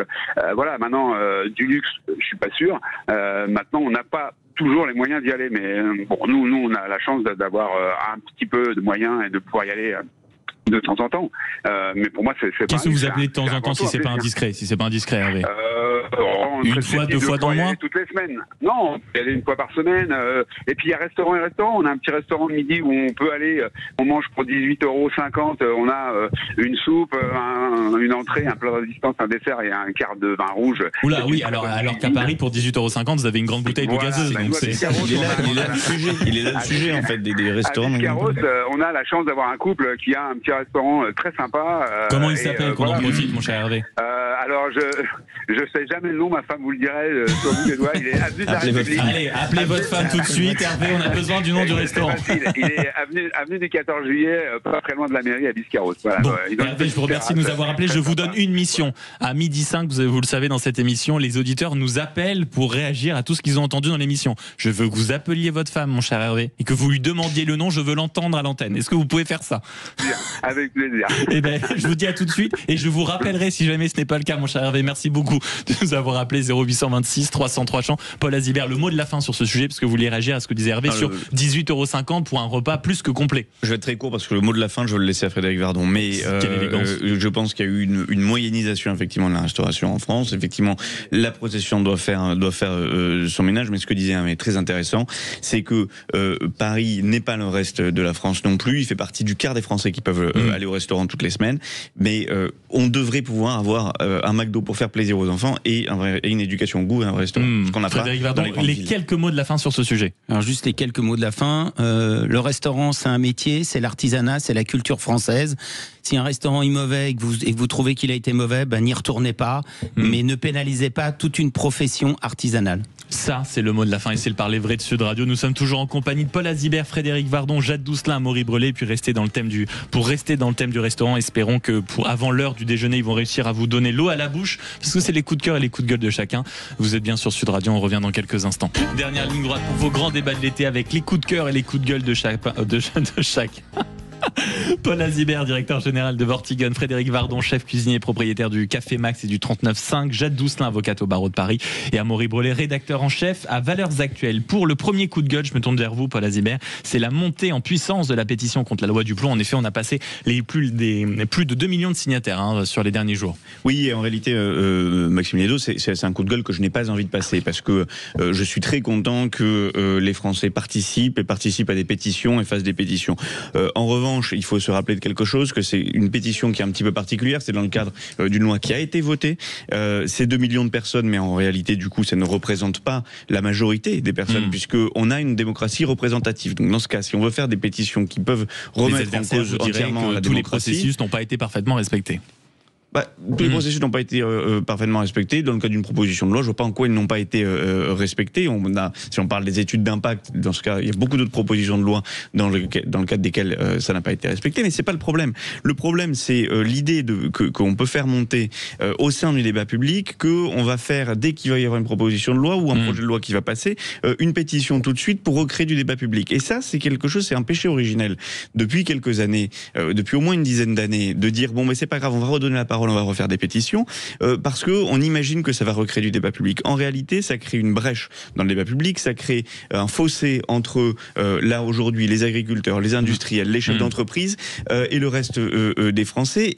Voilà. Maintenant, du luxe, je suis pas sûr. Maintenant, on n'a pas toujours les moyens d'y aller, mais bon, nous, on a la chance d'avoir un petit peu de moyens et de pouvoir y aller. De temps en temps, mais pour moi c'est. Qu'est-ce que vous appelez de temps en temps si c'est pas indiscret, Hervé? Une fois, 2 fois dans le mois? Toutes les semaines. Non, on peut y aller une fois par semaine. Et puis il y a restaurant. On a un petit restaurant de midi où on peut aller. On mange pour 18,50 €. On a une soupe, une entrée, un plat de résistance, un dessert et un quart de vin rouge. Oula, oui. Alors qu'à Paris pour 18,50 €, vous avez une grande bouteille de gazeuse. Donc il est là le sujet en fait des restaurants. À Biscarrosse, on a la chance d'avoir un couple qui a un petit restaurant très sympa. Comment il s'appelle, qu'on en profite, mon cher Hervé? Alors je sais jamais le nom, ma femme vous le dirait sur le bout des doigts. Il est avenue de la République. Allez, appelez votre femme tout de suite, Hervé, on a besoin du nom du restaurant. Il est avenue du 14 juillet, pas très loin de la mairie à Biscarrosse. Voilà. Bon, Hervé, je vous remercie de nous avoir appelés. Je vous donne une mission. À 12h05, vous le savez, dans cette émission, les auditeurs nous appellent pour réagir à tout ce qu'ils ont entendu dans l'émission. Je veux que vous appeliez votre femme, mon cher Hervé, et que vous lui demandiez le nom, je veux l'entendre à l'antenne. Est-ce que vous pouvez faire ça? Avec plaisir. Eh ben, je vous dis à tout de suite et je vous rappellerai si jamais ce n'est pas le cas, mon cher Hervé. Merci beaucoup de nous avoir appelé 0826 300 300. Paul Azibert, le mot de la fin sur ce sujet, parce que vous voulez réagir à ce que disait Hervé sur 18,50 € pour un repas plus que complet. Je vais être très court parce que le mot de la fin, je vais le laisser à Frédéric Vardon. Mais je pense qu'il y a eu une moyennisation effectivement de la restauration en France. Effectivement, la profession doit faire son ménage. Mais ce que disait Hervé est très intéressant, c'est que Paris n'est pas le reste de la France non plus. Il fait partie du quart des Français qui peuvent aller au restaurant toutes les semaines, mais on devrait pouvoir avoir un McDo pour faire plaisir aux enfants et une éducation au goût et un vrai restaurant. Ce qu'on a Frédéric Vardon, quelques mots de la fin sur ce sujet. Alors juste les quelques mots de la fin. Le restaurant, c'est un métier, c'est l'artisanat, c'est la culture française. Si un restaurant est mauvais et que vous trouvez qu'il a été mauvais, n'y retournez pas, mais ne pénalisez pas toute une profession artisanale. Ça, c'est le mot de la fin et c'est le parler vrai de Sud Radio. Nous sommes toujours en compagnie de Paul Azibert, Frédéric Vardon, Jade Doucelin, Amaury Brelet. Puis pour rester dans le thème du restaurant, espérons que avant l'heure du déjeuner, ils vont réussir à vous donner l'eau à la bouche, parce que c'est les coups de cœur et les coups de gueule de chacun. Vous êtes bien sur Sud Radio, on revient dans quelques instants. Dernière ligne droite pour vos grands débats de l'été avec les coups de cœur et les coups de gueule de chacun. Paul Azibert, directeur général de Vortigone, Frédéric Vardon, chef cuisinier et propriétaire du Café Max et du 39.5, Jade Doucelin, avocate au barreau de Paris, et Amaury Brelet, rédacteur en chef à Valeurs Actuelles. Pour le premier coup de gueule, je me tourne vers vous, Paul Azibert, c'est la montée en puissance de la pétition contre la loi du plomb. En effet, on a passé plus de 2 millions de signataires sur les derniers jours. Oui, et en réalité, Maxime Lédo, c'est un coup de gueule que je n'ai pas envie de passer, parce que je suis très content que les Français participent à des pétitions et fassent des pétitions. En revanche, il faut se rappeler de quelque chose, que c'est une pétition qui est un petit peu particulière. C'est dans le cadre d'une loi qui a été votée. C'est 2 millions de personnes, mais en réalité, du coup, ça ne représente pas la majorité des personnes, puisqu'on a une démocratie représentative. Donc, dans ce cas, si on veut faire des pétitions qui peuvent remettre en cause entièrement la démocratie, tous les processus n'ont pas été parfaitement respectés. Tous les processus n'ont pas été parfaitement respectés. Dans le cas d'une proposition de loi, je vois pas en quoi ils n'ont pas été respectés. Si on parle des études d'impact, dans ce cas, il y a beaucoup d'autres propositions de loi dans le cadre desquelles ça n'a pas été respecté. Mais c'est pas le problème. Le problème, c'est l'idée qu'on peut faire monter au sein du débat public, qu'on va faire, dès qu'il va y avoir une proposition de loi ou un projet de loi qui va passer, une pétition tout de suite pour recréer du débat public. Et ça, c'est un péché originel depuis quelques années, depuis au moins une dizaine d'années, de dire bon mais c'est pas grave, on va redonner la parole, on va refaire des pétitions, parce que on imagine que ça va recréer du débat public. En réalité, ça crée une brèche dans le débat public, ça crée un fossé entre là aujourd'hui les agriculteurs, les industriels, les chefs d'entreprise et le reste des Français.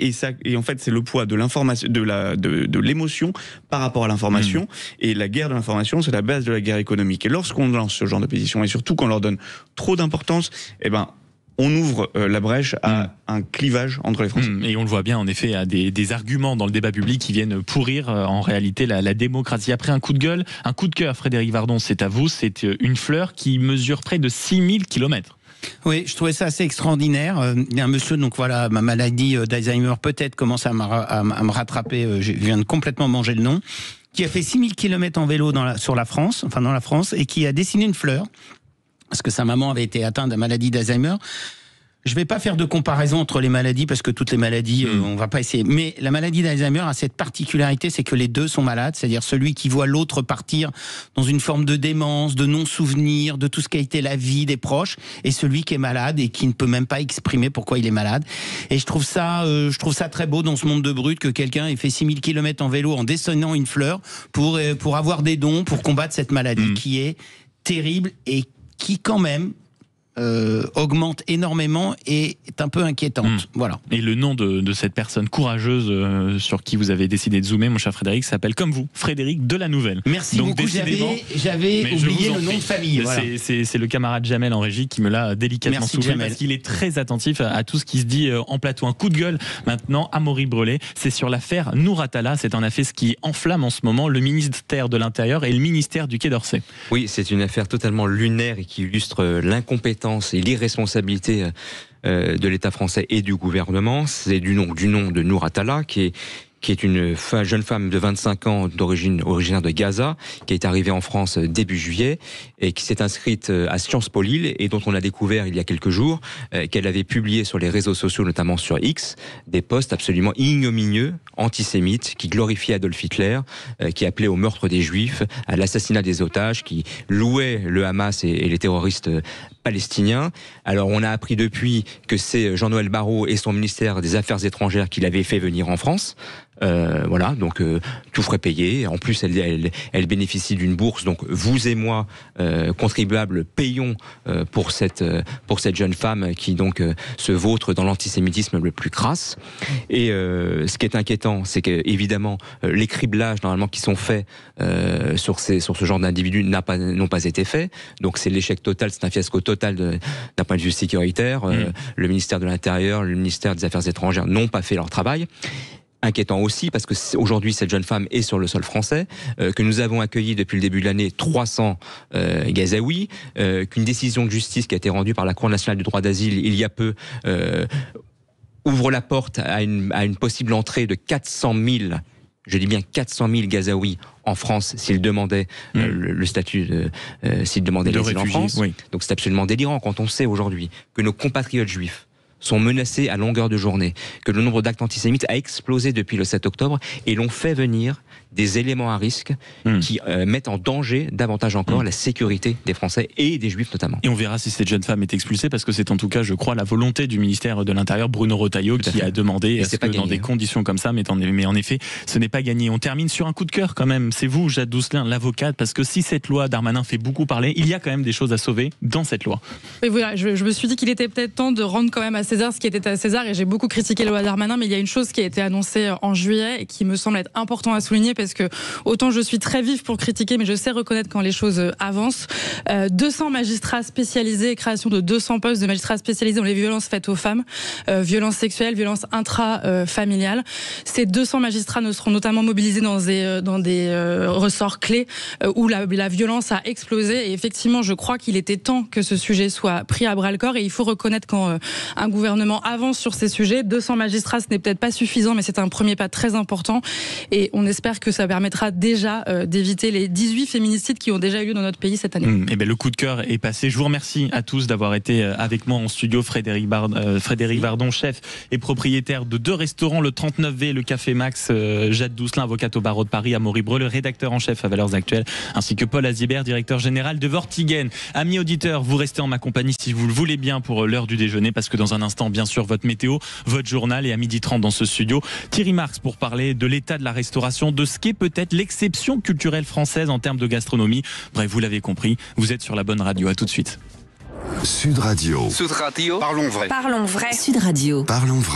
Et en fait, c'est le poids de l'information, de l'émotion par rapport à l'information. Et la guerre de l'information, c'est la base de la guerre économique. Et lorsqu'on lance ce genre de pétition, et surtout qu'on leur donne trop d'importance, on ouvre la brèche à un clivage entre les Français. Et on le voit bien, en effet, à des arguments dans le débat public qui viennent pourrir en réalité la démocratie. Après un coup de gueule, un coup de cœur, Frédéric Vardon, c'est à vous, c'est une fleur qui mesure près de 6000 km. Oui, je trouvais ça assez extraordinaire. Il y a un monsieur, donc voilà, ma maladie d'Alzheimer peut-être commence à me rattraper, je viens de complètement manger le nom, qui a fait 6000 km en vélo dans la France, et qui a dessiné une fleur, parce que sa maman avait été atteinte de la maladie d'Alzheimer. Je vais pas faire de comparaison entre les maladies, parce que toutes les maladies, on va pas essayer. Mais la maladie d'Alzheimer a cette particularité, c'est que les deux sont malades, c'est-à-dire celui qui voit l'autre partir dans une forme de démence, de non-souvenir, de tout ce qu'a été la vie des proches, et celui qui est malade et qui ne peut même pas exprimer pourquoi il est malade. Et je trouve ça très beau dans ce monde de brut que quelqu'un ait fait 6000 km en vélo en dessinant une fleur pour avoir des dons, pour combattre cette maladie qui est terrible et qui quand même augmente énormément et est un peu inquiétante. Voilà. Et le nom de cette personne courageuse sur qui vous avez décidé de zoomer, mon cher Frédéric, s'appelle comme vous, Frédéric de la Nouvelle. Merci beaucoup, j'avais oublié le nom de famille. Voilà. C'est le camarade Jamel en régie qui me l'a délicatement soufflé, parce qu'il est très attentif à tout ce qui se dit en plateau. Un coup de gueule maintenant, Amaury Brelet, c'est sur l'affaire Nour Atala. C'est un affaire qui enflamme en ce moment le ministère de l'Intérieur et le ministère du Quai d'Orsay. Oui, c'est une affaire totalement lunaire et qui illustre l'incompétence et l'irresponsabilité de l'État français et du gouvernement. C'est du nom de Nour Atala, qui est une jeune femme de 25 ans originaire de Gaza, qui est arrivée en France début juillet et qui s'est inscrite à Sciences Po Lille, et dont on a découvert il y a quelques jours qu'elle avait publié sur les réseaux sociaux, notamment sur X, des posts absolument ignominieux, antisémites, qui glorifiaient Adolf Hitler, qui appelaient au meurtre des Juifs, à l'assassinat des otages, qui louaient le Hamas et les terroristes palestiniens. Alors on a appris depuis que c'est Jean-Noël Barrot et son ministère des Affaires étrangères qui l'avaient fait venir en France. Voilà, donc tout frais payé. En plus, elle bénéficie d'une bourse. Donc vous et moi, contribuables, payons pour cette jeune femme qui donc se vautre dans l'antisémitisme le plus crasse. Et ce qui est inquiétant, c'est que évidemment les criblages normalement qui sont faits sur ce genre d'individus n'ont pas été faits. Donc c'est l'échec total, c'est un fiasco total d'un point de vue sécuritaire. Le ministère de l'Intérieur, le ministère des Affaires étrangères n'ont pas fait leur travail. Inquiétant aussi parce que aujourd'hui cette jeune femme est sur le sol français, que nous avons accueilli depuis le début de l'année 300 Gazaouis, qu'une décision de justice qui a été rendue par la Cour nationale du droit d'asile il y a peu ouvre la porte à une possible entrée de 400 000, je dis bien 400 000 Gazaouis en France s'ils demandaient le statut s'ils demandaient l'asile en France. Oui. Donc c'est absolument délirant quand on sait aujourd'hui que nos compatriotes juifs sont menacés à longueur de journée, que le nombre d'actes antisémites a explosé depuis le 7 octobre et l'on fait venir des éléments à risque qui mettent en danger davantage encore la sécurité des Français et des Juifs notamment. Et on verra si cette jeune femme est expulsée, parce que c'est en tout cas, je crois, la volonté du ministère de l'Intérieur, Bruno Retailleau, qui a demandé à ce que dans des conditions comme ça, mais en effet, ce n'est pas gagné. On termine sur un coup de cœur quand même. C'est vous, Jade Doucelin, l'avocate, parce que si cette loi Darmanin fait beaucoup parler, il y a quand même des choses à sauver dans cette loi. Et voilà, je me suis dit qu'il était peut-être temps de rendre quand même à César ce qui était à César, et j'ai beaucoup critiqué la loi Darmanin, mais il y a une chose qui a été annoncée en juillet et qui me semble être important à souligner, parce que autant je suis très vive pour critiquer, mais je sais reconnaître quand les choses avancent. 200 magistrats spécialisés, création de 200 postes de magistrats spécialisés dans les violences faites aux femmes, violences sexuelles, violences intra-familiales. Ces 200 magistrats ne seront notamment mobilisés dans des ressorts clés où la violence a explosé. Et effectivement, je crois qu'il était temps que ce sujet soit pris à bras-le-corps, et il faut reconnaître quand un gouvernement gouvernement avance sur ces sujets. 200 magistrats, ce n'est peut-être pas suffisant, mais c'est un premier pas très important. Et on espère que ça permettra déjà d'éviter les 18 féminicides qui ont déjà eu lieu dans notre pays cette année. Et bien, le coup de cœur est passé. Je vous remercie à tous d'avoir été avec moi en studio. Frédéric Bardon, chef et propriétaire de 2 restaurants, le 39V, le Café Max, Jade Doucelin, avocate au barreau de Paris, Amaury Breu, le rédacteur en chef à Valeurs Actuelles, ainsi que Paul Azibert, directeur général de Vortigen. Amis auditeurs, vous restez en ma compagnie si vous le voulez bien pour l'heure du déjeuner, parce que dans un instant, bien sûr, votre météo, votre journal, et à 12h30 dans ce studio, Thierry Marx pour parler de l'état de la restauration, de ce qu'est peut-être l'exception culturelle française en termes de gastronomie. Bref, vous l'avez compris, vous êtes sur la bonne radio. À tout de suite. Sud Radio. Sud Radio. Parlons vrai. Parlons vrai. Sud Radio. Parlons vrai.